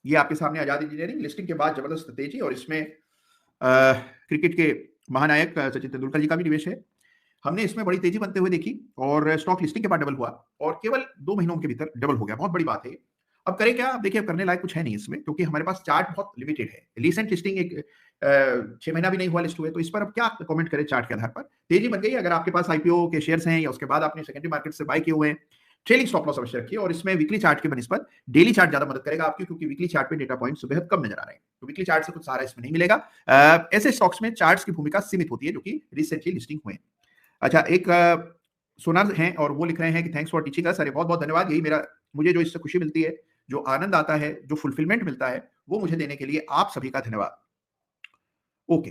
ये आपके सामने आजाद इंजीनियरिंग लिस्टिंग के बाद जबरदस्त तेजी, और इसमें क्रिकेट के महानायक सचिन तेंदुलकर जी का भी निवेश है। हमने इसमें बड़ी तेजी बनते हुए देखी, और स्टॉक लिस्टिंग के बाद डबल हुआ, और केवल 2 महीनों के भीतर डबल हो गया। बहुत बड़ी बात है। अब करें क्या? अब देखिए, अब करने लायक कुछ है नहीं इसमें, क्योंकि हमारे पास चार्ट बहुत लिमिटेड है। रिसेंट लिस्टिंग एक 6 महीना भी नहीं हुआ लिस्ट हुए, तो इस पर अब क्या कमेंट करें चार्ट के आधार पर। तेजी बन गई। अगर आपके पास आईपीओ के शेयर्स हैं या उसके बाद आपने सेकेंडरी मार्केट से बाय किए हुए हैं, ट्रेलिंग स्टॉप लॉस अवश्य रखिए, और इसमें वीकली चार्ट के बनिस्पत डेली चार्ट ज्यादा मदद करेगा आपकी, क्योंकि वीकली चार्ट पे डेटा पॉइंट्स बेहद कम नजर आ रहे हैं, तो वीकली चार्ट से कुछ सहारा इसमें नहीं मिलेगा। ऐसे स्टॉक्स में चार्ट्स की भूमिका सीमित होती है, जो कि रिसेंटली लिस्टिंग हुए। अच्छा, एक सोनार हैं और वो लिख रहे हैं कि थैंक्स फॉर टीचिंग अस। अरे बहुत बहुत धन्यवाद। यही मेरा, मुझे जो इससे खुशी मिलती है, जो आनंद आता है, जो फुलफिलमेंट मिलता है, वो मुझे देने के लिए आप सभी का धन्यवाद। ओके,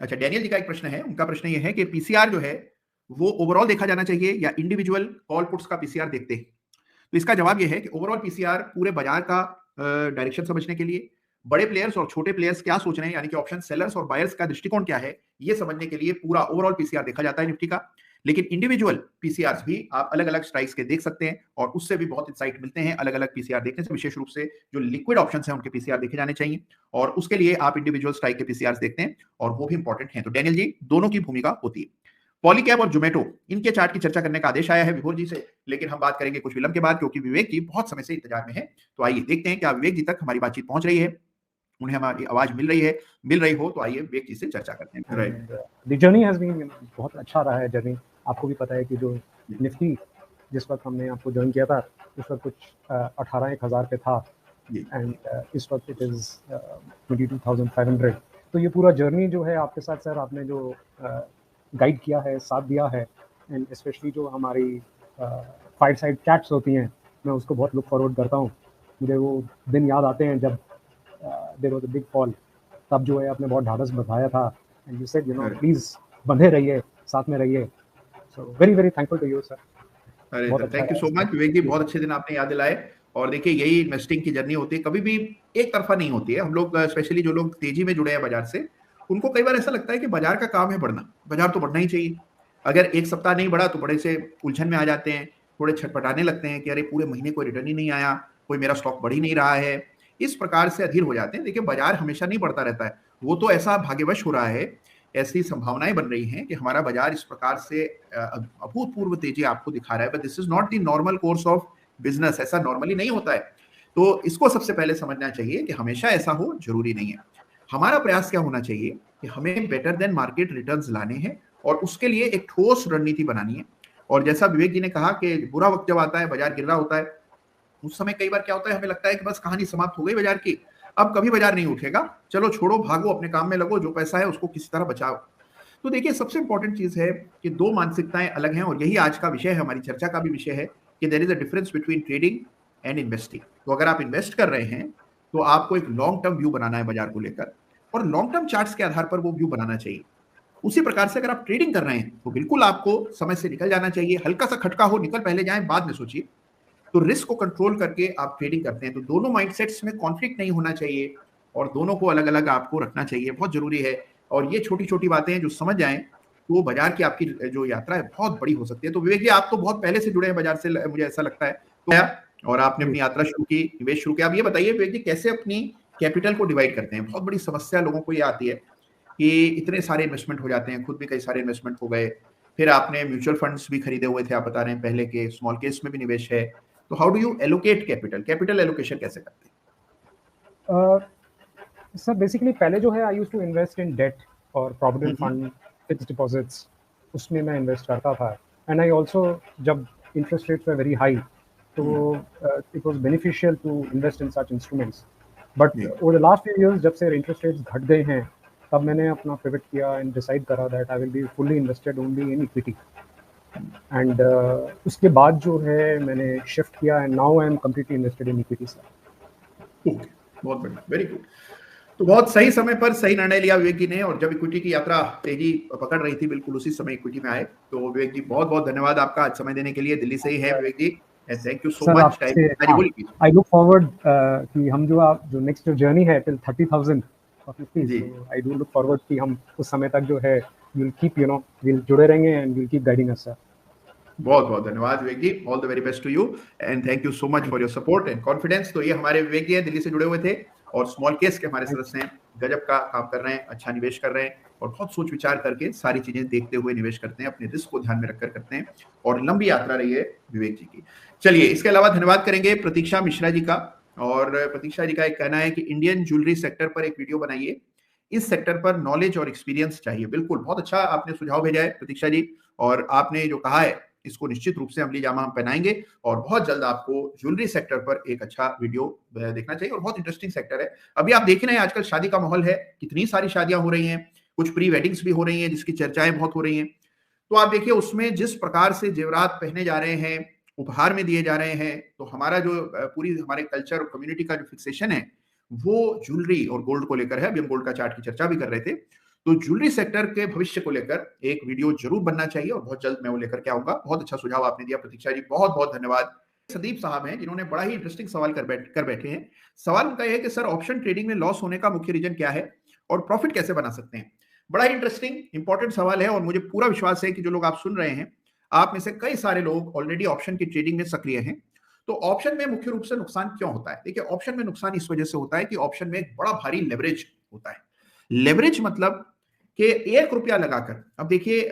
अच्छा, डैनियल जी का एक प्रश्न है। उनका प्रश्न ये है कि पीसीआर जो है वो ओवरऑल देखा जाना चाहिए या इंडिविजुअल कॉल पुट्स का पीसीआर देखते हैं? तो इसका जवाब ये है कि ओवरऑल पीसीआर पूरे बाजार का डायरेक्शन समझने के लिए, बड़े प्लेयर्स और छोटे प्लेयर्स क्या सोच रहे हैं, यानी कि ऑप्शन सेलर्स और बायर्स का दृष्टिकोण क्या है, ये समझने के लिए पूरा ओवरऑल पीसीआर देखा जाता है निफ्टी का। लेकिन इंडिविजुअल पीसीआर भी आप अलग अलग स्ट्राइक्स के देख सकते हैं, और उससे भी बहुत इंसाइट मिलते हैं। अलग अलग पीसीआर देखने से, विशेष रूप से जो लिक्विड ऑप्शन है उनके पीसीआर देखे जाने चाहिए, और उसके लिए आप इंडिविजुअल स्ट्राइक के पीसीआर देखते हैं, और वो भी इंपॉर्टेंट है। तो डैनियल जी, दोनों की भूमिका होती है। पॉलीकैब और जोमेटो, इनके चार्ट की चर्चा करने का आदेश आया है विभोर जी से, लेकिन हम बात करेंगे कुछ विलंब के बाद, क्योंकि विवेक जी बहुत समय से इंतजार में है। तो आइए देखते हैं क्या विवेक जी तक हमारी बातचीत पहुंच रही है, उन्हें हमारी आवाज मिल रही हो तो आइए विवेक जी से चर्चा करते हैं। राइट, जर्नी हैज बीन बहुत अच्छा रहा है जर्नी। आपको भी पता है कि जो निफ्टी जिस वक्त हमने आपको ज्वाइन किया था उस वक्त कुछ 18,000 पे था, एंड इस वक्त इट इज 22,500। तो ये पूरा जर्नी जो है आपके साथ सर, आपने जो गाइड किया है, साथ दिया है, एंड स्पेशली जो हमारी 5 साइड चैट्स होती हैं, मैं उसको बहुत लुक फॉरवर्ड करता हूँ। मुझे वो दिन याद आते हैं जब there was a big fall, तब जो है आपने बहुत ढाढ़स बताया था, एंड यू सेड प्लीज बंधे रहिए, साथ में रहिए। So very very thankful to you sir. अरे thank you so much Vivek ji, बहुत अच्छे दिन आपने याद दिलाए। और देखिए, यही इन्वेस्टिंग की जर्नी होती है, कभी भी एक तरफा नहीं होती है। हम लोग स्पेशली जो लोग तेजी में जुड़े हैं बाजार से, उनको कई बार ऐसा लगता है कि बाजार का काम है बढ़ना, बाजार तो बढ़ना ही चाहिए। अगर एक सप्ताह नहीं बढ़ा तो बड़े से उलझन में आ जाते हैं, थोड़े छटपटाने लगते हैं कि अरे पूरे महीने कोई रिटर्न ही नहीं आया, कोई मेरा स्टॉक बढ़ ही नहीं रहा है। इस प्रकार से अधीर हो जाते हैं। देखिए, बाजार हमेशा नहीं बढ़ता रहता है, वो तो ऐसा भाग्यवश हो रहा है, ऐसी संभावनाएं बन रही हैं कि हमारा बाजार इस प्रकार से अभूतपूर्व तेजी आपको दिखा रहा है। But this is not the normal course of business, ऐसा नॉर्मली नहीं होता है। तो इसको सबसे पहले समझना चाहिए कि हमेशा ऐसा हो जरूरी नहीं है। हमारा प्रयास क्या होना चाहिए कि हमें बेटर देन मार्केट रिटर्न्स लाने हैं, और उसके लिए एक ठोस रणनीति बनानी है। और जैसा विवेक जी ने कहा कि बुरा वक्त जब आता है, बाजार गिर रहा होता है, उस समय कई बार क्या होता है, हमें लगता है कि बस कहानी समाप्त हो गई बाजार की, अब कभी बाजार नहीं उठेगा, चलो छोड़ो, भागो, अपने काम में लगो, जो पैसा है उसको किसी तरह बचाओ। तो देखिए, सबसे इंपॉर्टेंट चीज है कि दो मानसिकताएं अलग हैं, और यही आज का विषय है, हमारी चर्चा का भी विषय है कि there is a difference between trading and investing. तो अगर आप इन्वेस्ट कर रहे हैं तो आपको एक लॉन्ग टर्म व्यू बनाना है बाजार को लेकर, और लॉन्ग टर्म चार्ट्स के आधार पर वो व्यू बनाना चाहिए। उसी प्रकार से अगर आप ट्रेडिंग कर रहे हैं तो बिल्कुल आपको समय से निकल जाना चाहिए। हल्का सा खटका हो, निकल पहले जाएं, बाद में सोचिए। तो रिस्क को कंट्रोल करके आप ट्रेडिंग करते हैं, तो दोनों माइंडसेट्स में कॉन्फ्लिक्ट नहीं होना चाहिए, और दोनों को अलग अलग आपको रखना चाहिए, बहुत जरूरी है। और ये छोटी छोटी बातें जो समझ जाएं तो बाजार की आपकी जो यात्रा है बहुत बड़ी हो सकती है। तो विवेक जी, आप तो बहुत पहले से जुड़े हैं बाजार से, मुझे ऐसा लगता है, तो और आपने अपनी यात्रा शुरू की, निवेश शुरू किया। आप ये बताइए विवेक जी, कैसे अपनी कैपिटल को डिवाइड करते हैं? बहुत बड़ी समस्या लोगों को ये आती है कि इतने सारे इन्वेस्टमेंट हो जाते हैं, खुद भी कई सारे इन्वेस्टमेंट हो गए, फिर आपने म्यूचुअल फंड्स भी खरीदे हुए थे, आप बता रहे हैं पहले के, स्मॉल केस में भी निवेश है। तो how do you allocate capital allocation कैसे करते हैं? सर बेसिकली पहले जो है I used to invest in debt और प्रोविडेंट फंड, फिक्स्ड डिपॉजिट्स, उसमें मैं इन्वेस्ट करता था। एंड आई आल्सो, जब interest rates were very high, तो it was beneficial to invest in such instruments. But over the last few years, जब से interest rates घट गए हैं, तब मैंने अपना पिवट किया एंड डिसाइड करा that I will be fully invested only in equity. And उसके बाद जो है मैंने शिफ्ट किया, and now I am completely invested in equity sir. बहुत बढ़िया, वेरी गुड। तो बहुत सही समय पर सही निर्णय लिया विवेक जी ने, और जब इक्विटी की यात्रा तेजी पकड़ रही थी, बिल्कुल उसी समय इक्विटी में आए। तो विवेक जी, बहुत बहुत धन्यवाद आपका आज समय देने के लिए। दिल्ली से ही है Vivek ji, thank you so much. I look forward कि हम जो नेक्स्ट जो जर्नी है till 30,000 of Nifty, so I do look forward कि हम उस समय तक जो है विल कीप विल जुड़े रहेंगे and will keep guiding us sir. बहुत बहुत धन्यवाद Vivek ji, all the very best to you, and thank you so much for your support and confidence. तो ये हमारे विवेक जी हैं, दिल्ली से जुड़े हुए थे, और स्मॉल केस के हमारे सदस्य हैं, गजब का काम कर रहे हैं, अच्छा निवेश कर रहे हैं, और बहुत सोच विचार करके सारी चीजें देखते हुए निवेश करते हैं, अपने रिस्क को ध्यान में रखकर करते हैं, और लंबी यात्रा रही है विवेक जी की। चलिए, इसके अलावा धन्यवाद करेंगे प्रतीक्षा मिश्रा जी का। और प्रतीक्षा जी का एक कहना है कि इंडियन ज्वेलरी सेक्टर पर एक वीडियो बनाइए, इस सेक्टर पर नॉलेज और एक्सपीरियंस चाहिए। बिल्कुल, बहुत अच्छा आपने सुझाव भेजा है प्रतीक्षा जी। और आपने जो कहा है इसको निश्चित रूप से अमली जामा हम पहनाएंगे और बहुत जल्द आपको ज्वेलरी सेक्टर पर एक अच्छा वीडियो देखना चाहिए और बहुत इंटरेस्टिंग सेक्टर है। अभी आप देख रहे हैं आजकल शादी का माहौल है, कितनी सारी शादियां हो रही हैं, कुछ प्री वेडिंग्स भी हो रही हैं जिसकी चर्चाएं बहुत हो रही हैं। तो आप देखिए उसमें जिस प्रकार से जेवरात पहने जा रहे हैं, उपहार में दिए जा रहे हैं, तो हमारा जो पूरी हमारे कल्चर और कम्युनिटी का जो फिक्सेशन है वो ज्वेलरी और गोल्ड को लेकर है। अभी हम गोल्ड का चार्ट की चर्चा भी कर रहे थे। तो ज्वेलरी सेक्टर के भविष्य को लेकर एक वीडियो जरूर बनना चाहिए और बहुत जल्द मैं वो लेकर के आऊंगा। बहुत अच्छा सुझाव आपने दिया प्रतीक्षा जी, बहुत बहुत धन्यवाद। संदीप साहब हैं जिन्होंने बड़ा ही इंटरेस्टिंग सवाल कर बैठे हैं। सवाल उनका यह है कि सर ऑप्शन ट्रेडिंग में लॉस होने का मुख्य रीजन क्या है और प्रॉफिट कैसे बना सकते हैं? बड़ा ही इंटरेस्टिंग इंपॉर्टेंट सवाल है और मुझे पूरा विश्वास है कि जो लोग आप सुन रहे हैं, आप में से कई सारे लोग ऑलरेडी ऑप्शन की ट्रेडिंग में सक्रिय हैं। तो ऑप्शन में मुख्य रूप से नुकसान क्यों होता है? देखिए ऑप्शन में नुकसान इस वजह से होता है कि ऑप्शन में एक बड़ा भारी लेवरेज होता है। लेवरेज मतलब कि 1 रुपया लगाकर, अब देखिए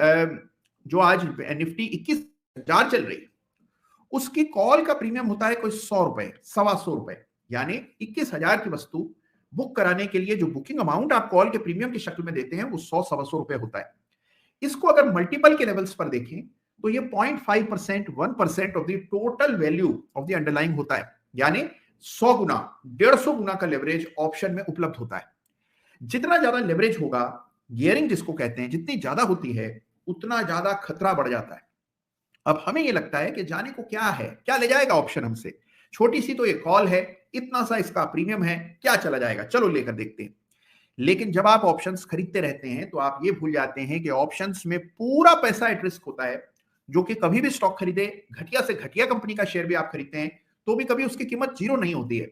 जो आज निफ्टी 21,000 चल रही है उसकी कॉल का प्रीमियम होता है कोई 100 रुपए, 125 रुपए, यानी 21,000 की वस्तु बुक कराने के लिए जो बुकिंग अमाउंट आप कॉल के प्रीमियम की शक्ल में देते हैं वो 100-125 रुपए होता है। इसको अगर मल्टीपल के लेवल्स पर देखें तो ये 0.5%, 1% of the total value of the underlying होता है, यानी 100 गुना, 150 गुना का लेवरेज ऑप्शन में उपलब्ध होता है। जितना ज्यादा लेवरेज होगा, गियरिंग जिसको कहते हैं, जितनी ज्यादा होती है उतना ज्यादा खतरा बढ़ जाता है। अब हमें ये लगता है कि जाने को क्या है, क्या ले जाएगा ऑप्शन हमसे, छोटी सी तो ये कॉल है, इतना सा इसका प्रीमियम है, क्या चला जाएगा, चलो लेकर देखते हैं। लेकिन जब आप ऑप्शंस खरीदते रहते हैं तो आप ये भूल जाते हैं कि ऑप्शंस में पूरा पैसा एट रिस्क होता है, जो कि कभी भी स्टॉक खरीदे, घटिया से घटिया कंपनी का शेयर भी आप खरीदते हैं तो भी कभी उसकी कीमत जीरो नहीं होती है।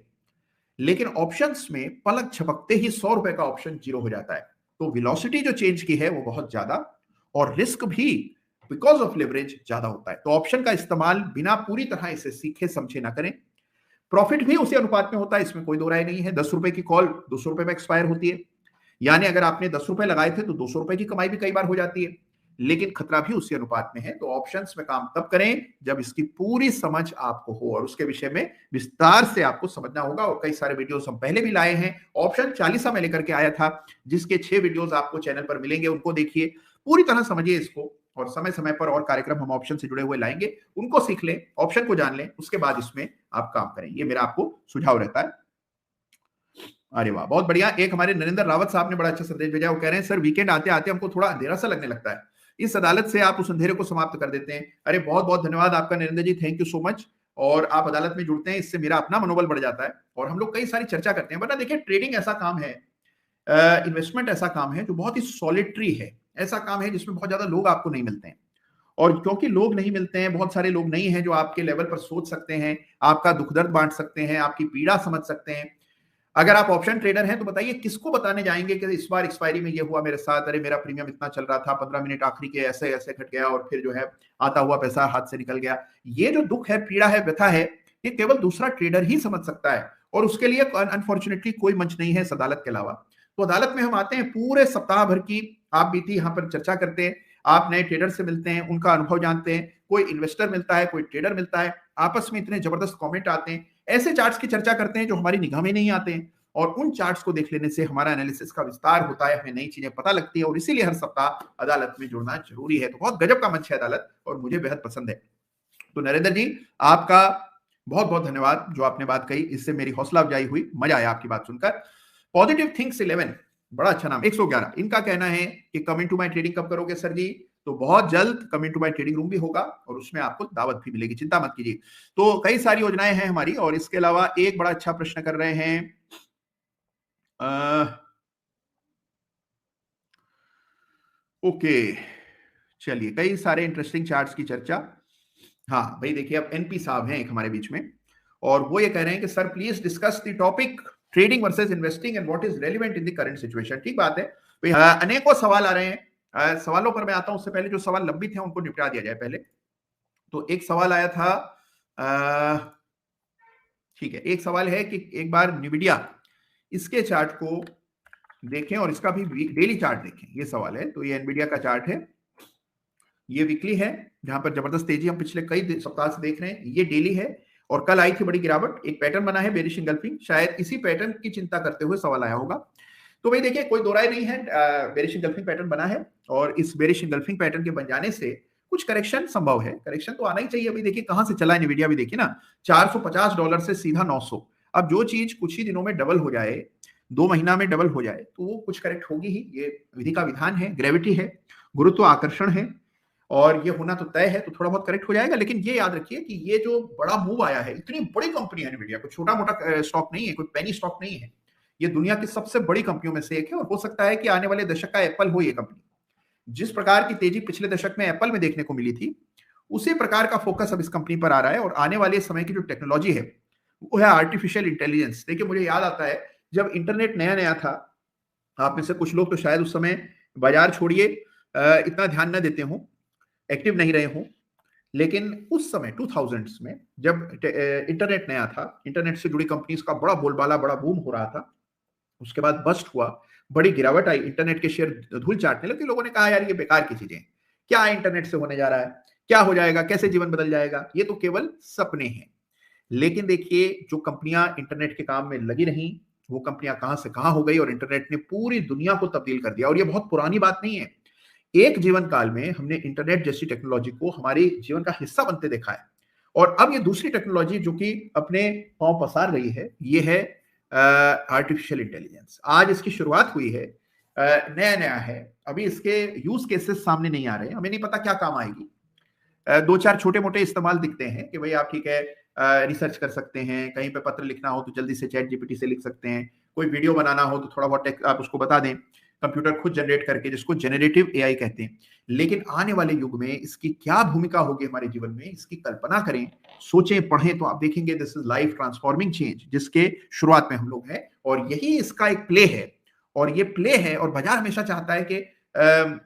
लेकिन ऑप्शंस में पलक झपकते ही 100 रुपए का ऑप्शन जीरो हो जाता है। तो वेलोसिटी जो चेंज की है वो बहुत ज्यादा और रिस्क भी बिकॉज ऑफ लेवरेज ज्यादा होता है। तो ऑप्शन का इस्तेमाल बिना पूरी तरह इसे सीखे समझे ना करें। प्रॉफिट भी उसी अनुपात में होता है, इसमें कोई दो राय नहीं है। 10 रुपए की कॉल 200 रुपए में एक्सपायर होती है, यानी अगर आपने 10 रुपए लगाए थे तो 200 रुपए की कमाई भी कई बार हो जाती है, लेकिन खतरा भी उसी अनुपात में है। तो ऑप्शंस में काम तब करें जब इसकी पूरी समझ आपको हो और उसके विषय में विस्तार से आपको समझना होगा। और कई सारे वीडियोस हम पहले भी लाए हैं, ऑप्शन 40 में लेकर के आया था, जिसके 6 वीडियोस आपको चैनल पर मिलेंगे, उनको देखिए, पूरी तरह समझिए इसको और समय समय पर और कार्यक्रम हम ऑप्शन से जुड़े हुए लाएंगे, उनको सीख लें, ऑप्शन को जान लें, उसके बाद इसमें आप काम करें। ये मेरा आपको सुझाव रहता है। अरे वाह, बहुत बढ़िया। एक हमारे नरेंद्र रावत साहब ने बड़ा अच्छा संदेश भेजा, वो कह रहे हैं सर वीकेंड आते आते हमको थोड़ा अंधेरा सा लगने लगता है, इस अदालत से आप उस अंधेरे को समाप्त कर देते हैं। अरे बहुत बहुत धन्यवाद आपका नरेंद्र जी, थैंक यू सो मच। और आप अदालत में जुड़ते हैं, इससे मेरा अपना मनोबल बढ़ जाता है और हम लोग कई सारी चर्चा करते हैं। वरना देखिए ट्रेडिंग ऐसा काम है, इन्वेस्टमेंट ऐसा काम है जो बहुत ही सॉलिटरी है, ऐसा काम है जिसमें बहुत ज्यादा लोग आपको नहीं मिलते हैं। और क्योंकि लोग नहीं मिलते हैं, बहुत सारे लोग नहीं हैं जो आपके लेवल पर सोच सकते हैं, आपका दुख दर्द बांट सकते हैं, आपकी पीड़ा समझ सकते हैं। अगर आप ऑप्शन ट्रेडर हैं तो बताइए किसको बताने जाएंगे कि इस बार एक्सपायरी में ये हुआ मेरे साथ, अरे मेरा प्रीमियम इतना चल रहा था, 15 मिनट आखिरी के ऐसे ऐसे घट गया और फिर जो है आता हुआ पैसा हाथ से निकल गया। ये जो दुख है, पीड़ा है, व्यथा है, ये केवल दूसरा ट्रेडर ही समझ सकता है और उसके लिए अनफॉर्चुनेटली कोई मंच नहीं है इस अदालत के अलावा। तो अदालत में हम आते हैं, पूरे सप्ताह भर की आप बीती यहाँ पर चर्चा करते हैं, आप नए ट्रेडर से मिलते हैं, उनका अनुभव जानते हैं, कोई इन्वेस्टर मिलता है, कोई ट्रेडर मिलता है, आपस में इतने जबरदस्त कमेंट आते हैं, ऐसे चार्ट्स की चर्चा करते हैं जो हमारी निगाह में नहीं आते हैं और उन चार्ट्स को देख लेने से हमारा एनालिसिस का विस्तार होता है, हमें नई चीजें पता लगती है और इसीलिए हर सप्ताह अदालत में जुड़ना जरूरी है। तो बहुत गजब का मंच है अदालत और मुझे बेहद पसंद है। तो नरेंद्र जी आपका बहुत बहुत धन्यवाद, जो आपने बात कही इससे मेरी हौसला अफजाई हुई, मजा आया आपकी बात सुनकर। पॉजिटिव थिंक्स 11, बड़ा अच्छा नाम, 111, इनका कहना है कि कमिंग टू माय ट्रेडिंग कब करोगे सर जी? तो बहुत जल्द coming to my trading room भी होगा और उसमें आपको दावत भी मिलेगी, चिंता मत कीजिए। तो कई सारी योजनाएं हैं हमारी और इसके अलावा एक बड़ा अच्छा प्रश्न कर रहे हैं, ओके चलिए, कई सारे इंटरेस्टिंग चार्ट्स की चर्चा। हाँ भाई देखिए, अब एनपी साहब हैं एक हमारे बीच में और वो ये कह रहे हैं कि sir please discuss the topic trading versus investing and what is relevant in the current situation. ठीक बात है भाई, अनेकों सवाल आ रहे हैं, सवालों पर मैं आता हूं, उससे पहले जो सवाल लंबित हैं उनको निपटा दिया जाए पहले। तो एक सवाल आया था, ठीक है, एक सवाल है कि एक बार न्वीडिया इसके चार्ट को देखें और इसका भी डेली चार्ट देखें, ये सवाल है। तो ये एनवीडिया का चार्ट है, ये वीकली है जहां पर जबरदस्त तेजी हम पिछले कई सप्ताह से देख रहे हैं, ये डेली है और कल आई थी बड़ी गिरावट, एक पैटर्न बना है बेरिश इंगल्फिंग, शायद इसी पैटर्न की चिंता करते हुए सवाल आया होगा। तो भाई देखिए कोई दो राय नहीं है, बेरिश इंगल्फिंग पैटर्न बना है और इस बेरिश इंगल्फिंग पैटर्न के बन जाने से कुछ करेक्शन संभव है, करेक्शन तो आना ही चाहिए। अभी देखिए कहां से चला है NVIDIA भी, देखिए ना, $450 से सीधा 900। अब जो चीज कुछ ही दिनों में डबल हो जाए, 2 महीना में डबल हो जाए, तो वो कुछ करेक्ट होगी ही। ये विधि का विधान है, ग्रेविटी है, गुरुत्व आकर्षण है, और ये होना तो तय है, तो थोड़ा बहुत करेक्ट हो जाएगा। लेकिन ये याद रखिए कि ये जो बड़ा मूव आया है, इतनी बड़ी कंपनी है NVIDIA, कोई छोटा मोटा स्टॉक नहीं है, कोई पेनी स्टॉक नहीं है, ये दुनिया की सबसे बड़ी कंपनियों में से एक है। और हो सकता है कि आने वाले दशक का एप्पल हो ये कंपनी। जिस प्रकार की तेजी पिछले दशक में एप्पल में देखने को मिली थी, उसी प्रकार का फोकस अब इस कंपनी पर आ रहा है। और आने वाले समय की जो टेक्नोलॉजी है वो है आर्टिफिशियल इंटेलिजेंस। देखिए मुझे याद आता है जब इंटरनेट नया नया था, आप में से कुछ लोग तो शायद उस समय बाजार छोड़िए इतना ध्यान न देते हों, एक्टिव नहीं रहे हों, लेकिन उस समय 2000s में जब इंटरनेट नया था, इंटरनेट से जुड़ी कंपनीज का बड़ा बोलबाला, बड़ा बूम हो रहा था। उसके बाद बस्ट हुआ, बड़ी गिरावट आई, इंटरनेट के शेयर धूल चाटने लगे। लोगों ने कहा यार ये बेकार की चीजें, क्या इंटरनेट से होने जा रहा है, क्या हो जाएगा, कैसे जीवन बदल जाएगा, ये तो केवल सपने हैं। लेकिन देखिए जो कंपनियां इंटरनेट के काम में लगी रहीं, वो कंपनियां कहां से कहां हो गई, और इंटरनेट ने पूरी दुनिया को तब्दील कर दिया। और ये बहुत पुरानी बात नहीं है, एक जीवन काल में हमने इंटरनेट जैसी टेक्नोलॉजी को हमारे जीवन का हिस्सा बनते देखा है। और अब ये दूसरी टेक्नोलॉजी जो कि अपने पांव पसार रही है, ये है आर्टिफिशियल इंटेलिजेंस। आज इसकी शुरुआत हुई है, नया नया है, अभी इसके यूज केसेस सामने नहीं आ रहे हैं, हमें नहीं पता क्या काम आएगी। दो चार छोटे मोटे इस्तेमाल दिखते हैं कि भाई आप ठीक है रिसर्च कर सकते हैं, कहीं पे पत्र लिखना हो तो जल्दी से चैट जीपीटी से लिख सकते हैं, कोई वीडियो बनाना हो तो थोड़ा बहुत आप उसको बता दें, कंप्यूटर खुद जनरेट करके, जिसको जेनरेटिव एआई कहते हैं। लेकिन आने वाले युग में इसकी क्या भूमिका होगी हमारे जीवन में, इसकी कल्पना करें, सोचें, पढ़ें, तो आप देखेंगे this is life transforming change, जिसके शुरुआत में हम लोग हैं। और यही इसका एक प्ले है, और ये प्ले है, और बाजार हमेशा चाहता है कि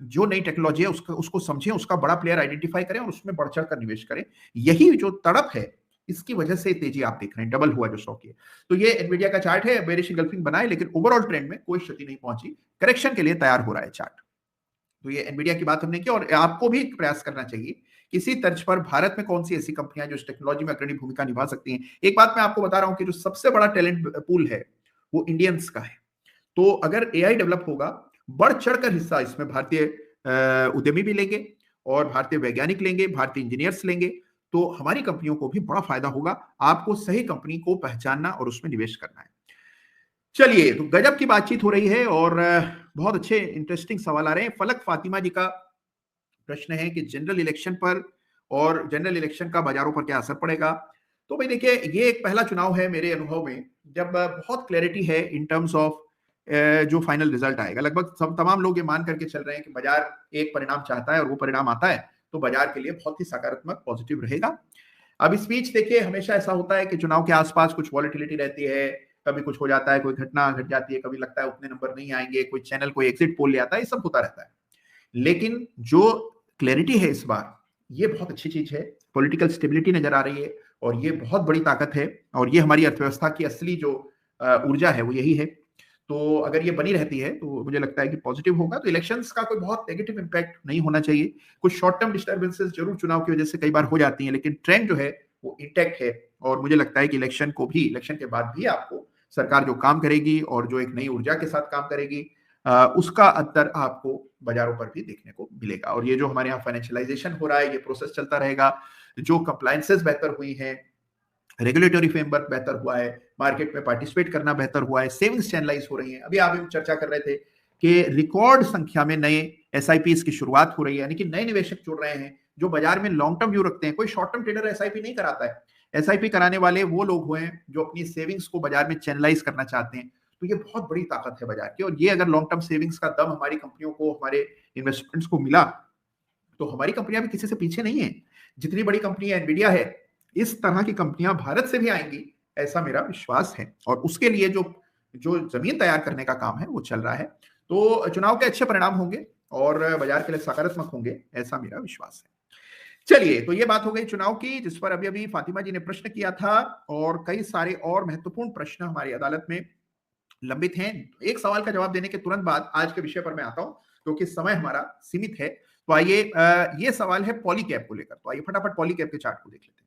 जो नई टेक्नोलॉजी है उसको समझें, उसका बड़ा प्लेयर आइडेंटिफाई करें और उसमें बढ़ चढ़ कर निवेश करें। यही जो तड़प है, इसकी वजह से तेजी आप देख रहे हैं, डबल हुआ जो स्टॉक है। तो ये एनवीडिया का चार्ट है, बेरिश इंगल्फिंग बनाए, लेकिन ओवरऑल ट्रेंड में कोई क्षति नहीं पहुंची, करेक्शन के लिए तैयार हो रहा है चार्ट। तो ये एनवीडिया की बात हमने की, और आपको भी प्रयास करना चाहिए किसी तर्ज पर भारत में कौन सी ऐसी कंपनियां जो इस टेक्नोलॉजी में अग्रणी भूमिका निभा सकती हैं। एक बात मैं आपको बता रहा हूं कि जो सबसे बड़ा टैलेंट पूल है वो इंडियंस का है। तो अगर एआई डेवलप होगा, बढ़ चढ़कर हिस्सा इसमें भारतीय उद्यमी भी लेंगे, और भारतीय वैज्ञानिक लेंगे, भारतीय इंजीनियर्स लेंगे, तो हमारी कंपनियों को भी बड़ा फायदा होगा। आपको सही कंपनी को पहचानना और उसमें निवेश करना है। चलिए, तो गजब की बातचीत हो रही है, और बहुत अच्छे इंटरेस्टिंग सवाल आ रहे हैं। फलक फातिमा जी का प्रश्न है कि जनरल इलेक्शन पर और जनरल इलेक्शन का बाजारों पर क्या असर पड़ेगा। तो भाई देखिए, ये एक पहला चुनाव है मेरे अनुभव में जब बहुत क्लैरिटी है इन टर्म्स ऑफ जो फाइनल रिजल्ट आएगा। लगभग सब तमाम लोग ये मान करके चल रहे हैं कि बाजार एक परिणाम चाहता है, और वो परिणाम आता है तो बाजार के लिए बहुत ही सकारात्मक, पॉजिटिव रहेगा। अब इस बीच देखिए, हमेशा ऐसा होता है कि चुनाव के आसपास कुछ वॉलेटिलिटी रहती है, कभी कुछ हो जाता है, कोई घटना घट जाती है, कभी लगता है उतने नंबर नहीं आएंगे, कोई चैनल कोई एग्जिट पोल ले आता है, ये सब होता रहता है। लेकिन जो क्लैरिटी है इस बार, ये बहुत अच्छी चीज है। पॉलिटिकल स्टेबिलिटी नजर आ रही है, और ये बहुत बड़ी ताकत है, और ये हमारी अर्थव्यवस्था की असली जो ऊर्जा है वो यही है। तो अगर ये बनी रहती है तो मुझे लगता है कि पॉजिटिव होगा। तो इलेक्शंस का कोई बहुत नेगेटिव इंपैक्ट नहीं होना चाहिए। कुछ शॉर्ट टर्म डिस्टर्बेंसेस जरूर चुनाव की वजह से कई बार हो जाती हैं, लेकिन ट्रेंड जो है वो इंटैक्ट है। और मुझे लगता है कि इलेक्शन के बाद भी आपको सरकार जो काम करेगी और जो एक नई ऊर्जा के साथ काम करेगी, उसका अंतर आपको बाजारों पर भी देखने को मिलेगा। और ये जो हमारे यहाँ फाइनेंशियलाइजेशन हो रहा है, ये प्रोसेस चलता रहेगा। जो कंप्लायंसेस बेहतर हुई हैं, रेगुलेटरी फ्रेमवर्क बेहतर हुआ है, मार्केट में पार्टिसिपेट करना बेहतर हुआ है, सेविंग्स चैनलाइज हो रही हैं। अभी आप चर्चा कर रहे थे कि रिकॉर्ड संख्या में नए एसआईपी की शुरुआत हो रही है, यानी कि नए निवेशक जुड़ रहे हैं जो बाजार में लॉन्ग टर्म व्यू रखते हैं। कोई शॉर्ट टर्म ट्रेडर एसआईपी नहीं कराता है। एसआईपी कराने वाले वो लोग हुए हैं जो अपनी सेविंग्स को बाजार में चैनलाइज करना चाहते हैं। तो ये बहुत बड़ी ताकत है बाजार की, और ये अगर लॉन्ग टर्म सेविंग्स का दम हमारी कंपनियों को, हमारे इन्वेस्टमेंट्स को मिला, तो हमारी कंपनियां भी किसी से पीछे नहीं है। जितनी बड़ी कंपनी एनवीडिया है, इस तरह की कंपनियां भारत से भी आएंगी, ऐसा मेरा विश्वास है। और उसके लिए जो जो जमीन तैयार करने का काम है वो चल रहा है। तो चुनाव के अच्छे परिणाम होंगे और बाजार के लिए सकारात्मक होंगे, ऐसा मेरा विश्वास है। चलिए, तो ये बात हो गई चुनाव की, जिस पर अभी अभी फातिमा जी ने प्रश्न किया था, और कई सारे और महत्वपूर्ण प्रश्न हमारी अदालत में लंबित हैं। एक सवाल का जवाब देने के तुरंत बाद आज के विषय पर मैं आता हूं, क्योंकि समय हमारा सीमित है। तो आइए, ये सवाल है पॉलीकैब को लेकर। तो आइए फटाफट पॉलीकैब के चार्ट को देख लेते हैं।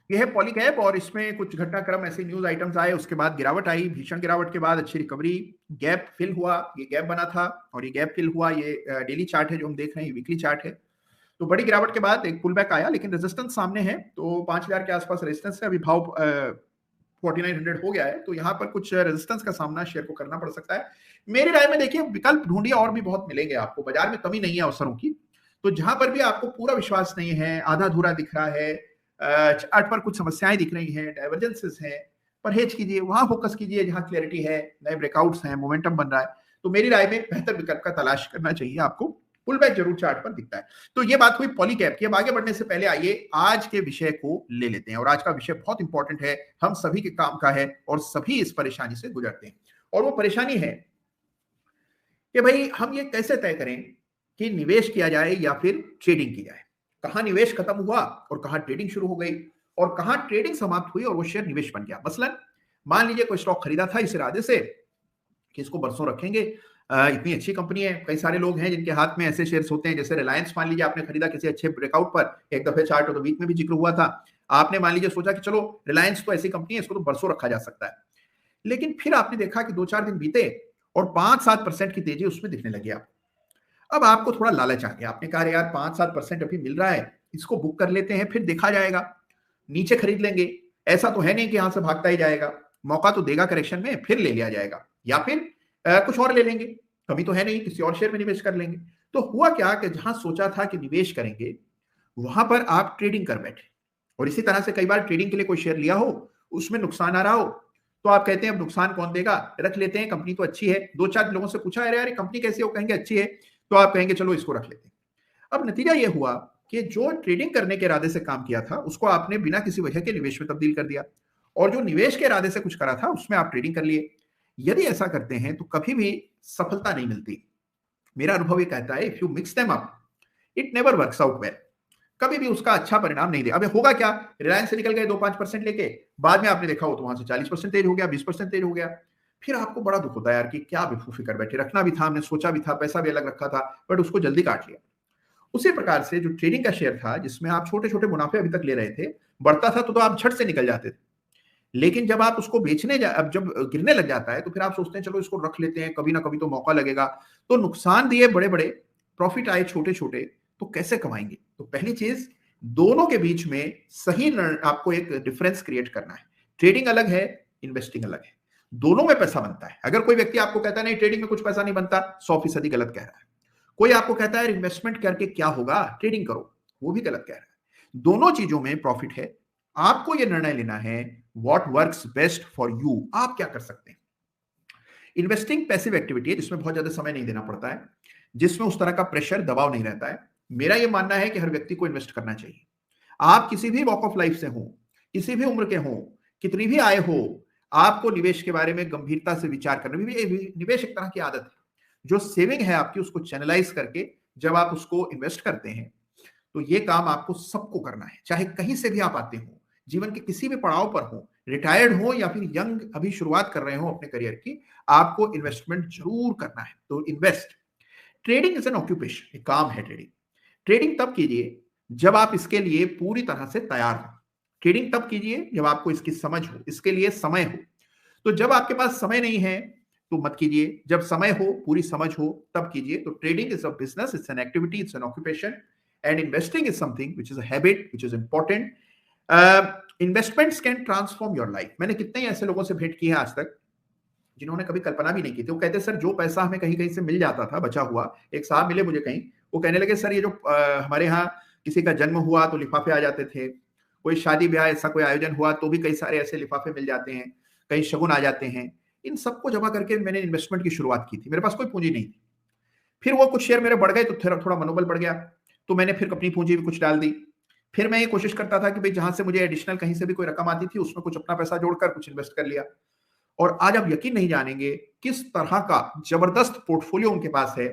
ये है पॉलीकैब, और इसमें कुछ घटनाक्रम ऐसे न्यूज आइटम्स आए, उसके बाद गिरावट आई, भीषण गिरावट के बाद अच्छी रिकवरी, गैप फिल हुआ, ये गैप बना था और ये गैप फिल हुआ। ये डेली चार्ट है जो हम देख रहे हैं, वीकली चार्ट है। तो बड़ी गिरावट के बाद एक पुल बैक आया, लेकिन रेजिस्टेंस सामने है, तो 5000 के आसपास रेजिस्टेंस है। अभी भाव 4900 हो गया है, तो यहाँ पर कुछ रेजिस्टेंस का सामना शेयर को करना पड़ सकता है। मेरी राय में देखिए, विकल्प ढूंढिए, और भी बहुत मिलेंगे आपको, बाजार में कमी नहीं है अवसरों की। तो जहां पर भी आपको पूरा विश्वास नहीं है, आधा अधूरा दिख रहा है, चार्ट पर कुछ समस्याएं दिख रही हैं, डाइवर्जेंसेस हैं, परहेज कीजिए, वहां फोकस कीजिए जहां क्लैरिटी है, नए ब्रेकआउट्स हैं, मोमेंटम बन रहा है। तो मेरी राय में बेहतर विकल्प का तलाश करना चाहिए आपको। पुल बैक जरूर चार्ट पर दिखता है। तो ये बात हुई पॉलीकैब की। अब आगे बढ़ने से पहले आइए आज के विषय को ले लेते हैं, और आज का विषय बहुत इंपॉर्टेंट है, हम सभी के काम का है, और सभी इस परेशानी से गुजरते हैं। और वो परेशानी है कि भाई हम ये कैसे तय करें कि निवेश किया जाए या फिर ट्रेडिंग की जाए। कहां निवेश खत्म हुआ और कहां ट्रेडिंग शुरू हो गई, और कहां ट्रेडिंग समाप्त हुई और वो शेयर निवेश बन गया। मसलन मान लीजिए कोई स्टॉक खरीदा था इस इरादे से कि इसको बरसों रखेंगे, इतनी अच्छी कंपनी है। कई सारे लोग हैं जिनके हाथ में ऐसे शेयर्स होते हैं, जैसे रिलायंस मान लीजिए आपने खरीदा किसी अच्छे ब्रेकआउट पर, एक दफे चार्ट और वीक में भी जिक्र हुआ था, आपने मान लीजिए सोचा कि चलो रिलायंस तो ऐसी कंपनी है, इसको तो बरसों रखा जा सकता है। लेकिन फिर आपने देखा कि 2-4 दिन बीते और 5-7% की तेजी उसमें दिखने लगी आपको। अब आपको थोड़ा लालच आ गया, आपने कहा यार 5-7% अभी मिल रहा है, इसको बुक कर लेते हैं, फिर देखा जाएगा, नीचे खरीद लेंगे। ऐसा तो है नहीं कि यहां से भागता ही जाएगा, मौका तो देगा करेक्शन में, फिर ले लिया जाएगा, या फिर कुछ और ले लेंगे, कभी तो है नहीं, किसी और शेयर में निवेश कर लेंगे। तो हुआ क्या कि जहां सोचा था कि निवेश करेंगे, वहां पर आप ट्रेडिंग कर बैठे। और इसी तरह से कई बार ट्रेडिंग के लिए कोई शेयर लिया हो, उसमें नुकसान आ रहा हो, तो आप कहते हैं अब नुकसान कौन देगा, रख लेते हैं, कंपनी तो अच्छी है। 2-4 लोगों से पूछा, अरे यार कंपनी कैसी हो, कहेंगे अच्छी है, तो आप कहेंगे चलो इसको रख लेते हैं। अब नतीजा यह हुआ कि जो ट्रेडिंग करने के इरादे से काम किया था, उसको आपने बिना किसी वजह के निवेश में तब्दील कर दिया, और जो निवेश के इरादे से कुछ करा था उसमें आप ट्रेडिंग कर लिए। यदि ऐसा करते हैं तो कभी भी सफलता नहीं मिलती। मेरा अनुभव ये कहता है, if you mix them up it never works out well. कभी भी उसका अच्छा परिणाम नहीं दे। अब होगा क्या, रिलायंस से निकल गए 2-5% लेके, बाद में आपने देखा हो तो वहां से 40% तेज हो गया, 20% तेज हो गया, फिर आपको बड़ा दुख होता है यार कि क्या बेवकूफी कर बैठे, रखना भी था, हमने सोचा भी था, पैसा भी अलग रखा था, बट उसको जल्दी काट लिया। उसी प्रकार से जो ट्रेडिंग का शेयर था, जिसमें आप छोटे छोटे मुनाफे अभी तक ले रहे थे, बढ़ता था तो आप झट से निकल जाते थे, लेकिन जब आप उसको बेचने अब जब गिरने लग जाता है तो फिर आप सोचते हैं चलो इसको रख लेते हैं, कभी ना कभी तो मौका लगेगा। तो नुकसान दिए बड़े बड़े, प्रॉफिट आए छोटे छोटे, तो कैसे कमाएंगे। तो पहली चीज, दोनों के बीच में सही आपको एक डिफरेंस क्रिएट करना है। ट्रेडिंग अलग है, इन्वेस्टिंग अलग है, दोनों में पैसा बनता है। अगर कोई व्यक्ति आपको कहता है नहीं ट्रेडिंग में कुछ पैसा नहीं बनता, 100% गलत कह रहा है। कोई आपको कहता है इन्वेस्टमेंट करके क्या होगा, ट्रेडिंग करो, वो भी गलत कह रहा है। दोनों चीजों में प्रॉफिट है। आपको यह निर्णय लेना है what works best for you, आप क्या कर सकते हैं। इन्वेस्टिंग पैसिव एक्टिविटी है, जिसमें बहुत ज्यादा समय नहीं देना पड़ता है, जिसमें उस तरह का प्रेशर दबाव नहीं रहता है। मेरा यह मानना है कि हर व्यक्ति को इन्वेस्ट करना चाहिए। आप किसी भी वॉक ऑफ लाइफ से हो, किसी भी उम्र के हो, कितनी भी आय हो, आपको निवेश के बारे में गंभीरता से विचार करना भी, निवेश एक तरह की आदत है। जो सेविंग है आपकी, उसको चैनलाइज करके जब आप उसको इन्वेस्ट करते हैं, तो ये काम आपको सबको करना है, चाहे कहीं से भी आप आते हो, जीवन के किसी भी पड़ाव पर हो, रिटायर्ड हो या फिर यंग अभी शुरुआत कर रहे हो अपने करियर की, आपको इन्वेस्टमेंट जरूर करना है। तो invest. Trading is an occupation, एक काम है ट्रेडिंग। ट्रेडिंग तब कीजिए जब आप इसके लिए पूरी तरह से तैयार हो। ट्रेडिंग तब कीजिए जब आपको इसकी समझ हो, इसके लिए समय हो। तो जब आपके पास समय नहीं है तो मत कीजिए, जब समय हो, पूरी समझ हो, तब कीजिए। तो trading is a business, it's an activity, it's an occupation, and investing is something which is a habit, which is important. Investments can transform your life. मैंने कितने ही ऐसे लोगों से भेंट की है आज तक जिन्होंने कभी कल्पना भी नहीं की थी। वो कहते सर जो पैसा हमें कहीं कहीं से मिल जाता था बचा हुआ, एक साहब मिले मुझे कहीं, वो कहने लगे सर ये जो हमारे यहाँ किसी का जन्म हुआ तो लिफाफे आ जाते थे, कोई शादी ब्याह ऐसा कोई आयोजन हुआ तो भी कई सारे ऐसे लिफाफे मिल जाते हैं, कहीं शगुन आ जाते हैं, इन सबको जमा करके मैंने इन्वेस्टमेंट की शुरुआत की थी। मेरे पास कोई पूंजी नहीं थी। फिर वो कुछ शेयर मेरे बढ़ गए तो थोड़ा मनोबल बढ़ गया, तो मैंने फिर अपनी पूंजी भी कुछ डाल दी। फिर मैं ये कोशिश करता था कि भाई जहां से मुझे एडिशनल कहीं से भी कोई रकम आती थी उसमें कुछ अपना पैसा जोड़कर कुछ इन्वेस्ट कर लिया। और आज आप यकीन नहीं जानेंगे किस तरह का जबरदस्त पोर्टफोलियो उनके पास है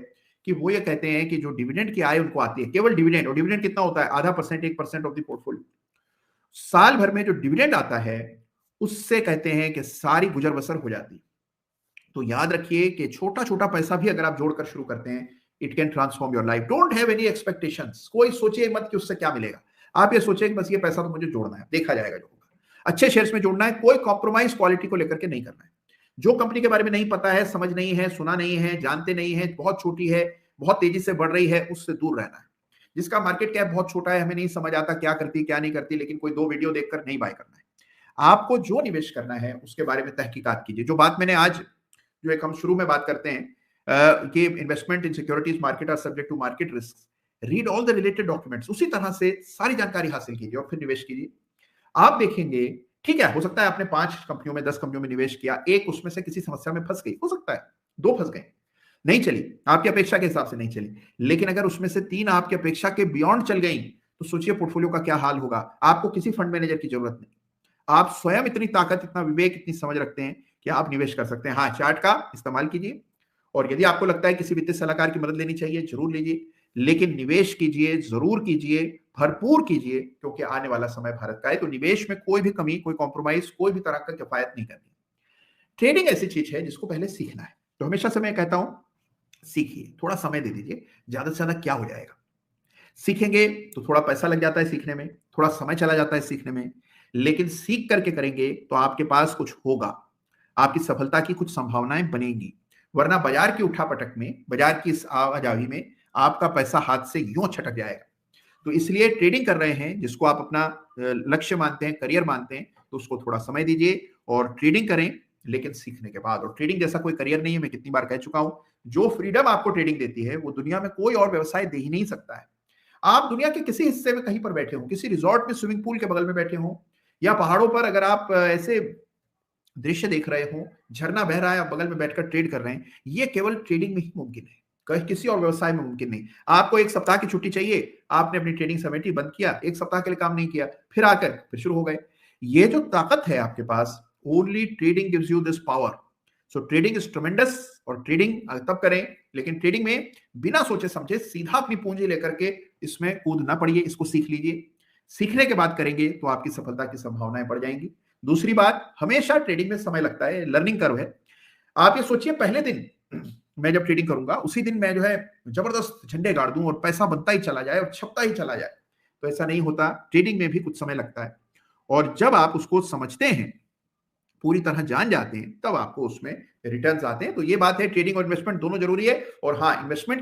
कि वो ये कहते हैं कि जो डिविडेंड की आय उनको आती है, केवल डिविडेंड, और डिविडेंड कितना होता है, 0.5%, 1% ऑफ द पोर्टफोलियो, साल भर में जो डिविडेंड आता है उससे कहते हैं कि सारी गुजर बसर हो जाती है। तो याद रखिए कि छोटा छोटा पैसा भी अगर आप जोड़कर शुरू करते हैं, it can transform your life. Don't have any expectations. कोई सोचिए मत कि उससे क्या मिलेगा। आप ये सोचें कि बस ये पैसा तो मुझे जोड़ना है, देखा जाएगा जो होगा। अच्छे शेयर्स में जोड़ना है, कोई कॉम्प्रोमाइज क्वालिटी को लेकर के नहीं करना है। जो कंपनी के बारे में नहीं पता है, समझ नहीं है, सुना नहीं है, जानते नहीं है, बहुत छोटी है, बहुत तेजी से बढ़ रही है, उससे दूर रहना है। जिसका मार्केट कैप बहुत छोटा है, हमें नहीं समझ आता क्या करती क्या नहीं करती, लेकिन कोई 2 वीडियो देखकर नहीं बाय करना है। आपको जो निवेश करना है उसके बारे में तहकीकात कीजिए। जो बात मैंने आज, जो एक हम शुरू में बात करते हैं कि investment in securities market are subject to market risk, read all the related documents, उसी तरह से सारी जानकारी हासिल कीजिए और फिर निवेश कीजिए। आप देखेंगे, ठीक है, हो सकता है आपने 5 कंपनियों में 10 कंपनियों में निवेश किया, एक उसमें से किसी समस्या में फंस गई, हो सकता है 2 फंस गए, नहीं चली, आपकी अपेक्षा के हिसाब से नहीं चली, लेकिन अगर उसमें से 3 आपकी अपेक्षा के बियॉन्ड चल गई, तो सोचिए पोर्टफोलियो का क्या हाल होगा। आपको किसी फंड मैनेजर की जरूरत नहीं, आप स्वयं इतनी ताकत, इतना विवेक, इतनी समझ रखते हैं कि आप निवेश कर सकते हैं। हाँ, चार्ट का इस्तेमाल कीजिए, और यदि आपको लगता है किसी वित्तीय सलाहकार की मदद लेनी चाहिए, जरूर लीजिए, लेकिन निवेश कीजिए, जरूर कीजिए, भरपूर कीजिए, क्योंकि आने वाला समय भारत का है। तो निवेश में कोई भी कमी, कोई कॉम्प्रोमाइज, कोई भी तरह का किफायत नहीं करनी। ट्रेडिंग ऐसी चीज है जिसको पहले सीखना है। तो हमेशा से मैं कहता हूं, सीखिए, थोड़ा समय दे दीजिए, ज्यादा से ज्यादा क्या हो जाएगा। सीखेंगे तो थोड़ा पैसा लग जाता है सीखने में, थोड़ा समय चला जाता है सीखने में, लेकिन सीख करके करेंगे तो आपके पास कुछ होगा, आपकी सफलता की कुछ संभावनाएं बनेंगी। वरना बाजार की उठापटक में, बाजार की इस आवाजाही में आपका पैसा हाथ से यूं छटक जाएगा। तो इसलिए ट्रेडिंग कर रहे हैं, जिसको आप अपना लक्ष्य मानते हैं, करियर मानते हैं, तो उसको थोड़ा समय दीजिए और ट्रेडिंग करें, लेकिन सीखने के बाद। और ट्रेडिंग जैसा कोई करियर नहीं है, मैं कितनी बार कह चुका हूं। जो फ्रीडम आपको ट्रेडिंग देती है, वो दुनिया में कोई और व्यवसाय दे ही नहीं सकता है। आप दुनिया के किसी हिस्से में कहीं पर बैठे हो, किसी रिजॉर्ट में स्विमिंग पूल के बगल में बैठे हो, या पहाड़ों पर अगर आप ऐसे दृश्य देख रहे हो, झरना बह रहा है, आप बगल में बैठकर ट्रेड कर रहे हैं, ये केवल ट्रेडिंग में ही मुमकिन है, कहीं किसी और व्यवसाय में मुमकिन नहीं। आपको 1 सप्ताह की छुट्टी चाहिए, आपने अपनी ट्रेडिंग समेटी, बंद किया, 1 सप्ताह के लिए काम नहीं किया, फिर आकर फिर शुरू हो गए। ये जो ताकत है आपके पास, only trading gives you this power. So trading is tremendous, और ट्रेडिंग तब करें, लेकिन ट्रेडिंग में बिना सोचे समझे सीधा अपनी पूंजी लेकर के इसमें कूद ना पड़िए, इसको सीख लीजिए। सीखने के बाद करेंगे तो आपकी सफलता की संभावनाएं बढ़ जाएंगी। दूसरी बात, हमेशा ट्रेडिंग में समय लगता है, लर्निंग कर्व है। आप ये सोचिए, पहले दिन मैं जब ट्रेडिंग करूंगा, उसी दिन मैं जो है जबरदस्त झंडे गाड़ दूं और पैसा बनता ही चला जाए और छपता ही चला जाए, तो ऐसा नहीं होता। ट्रेडिंग में भी कुछ समय लगता है, और जब आप उसको समझते हैं, पूरी तरह जान जाते हैं, तब आपको उसमें रिटर्न्स आते हैं। तो ये बात है, ट्रेडिंग और इन्वेस्टमेंट दोनों जरूरी है। और हाँ, इन्वेस्टमेंट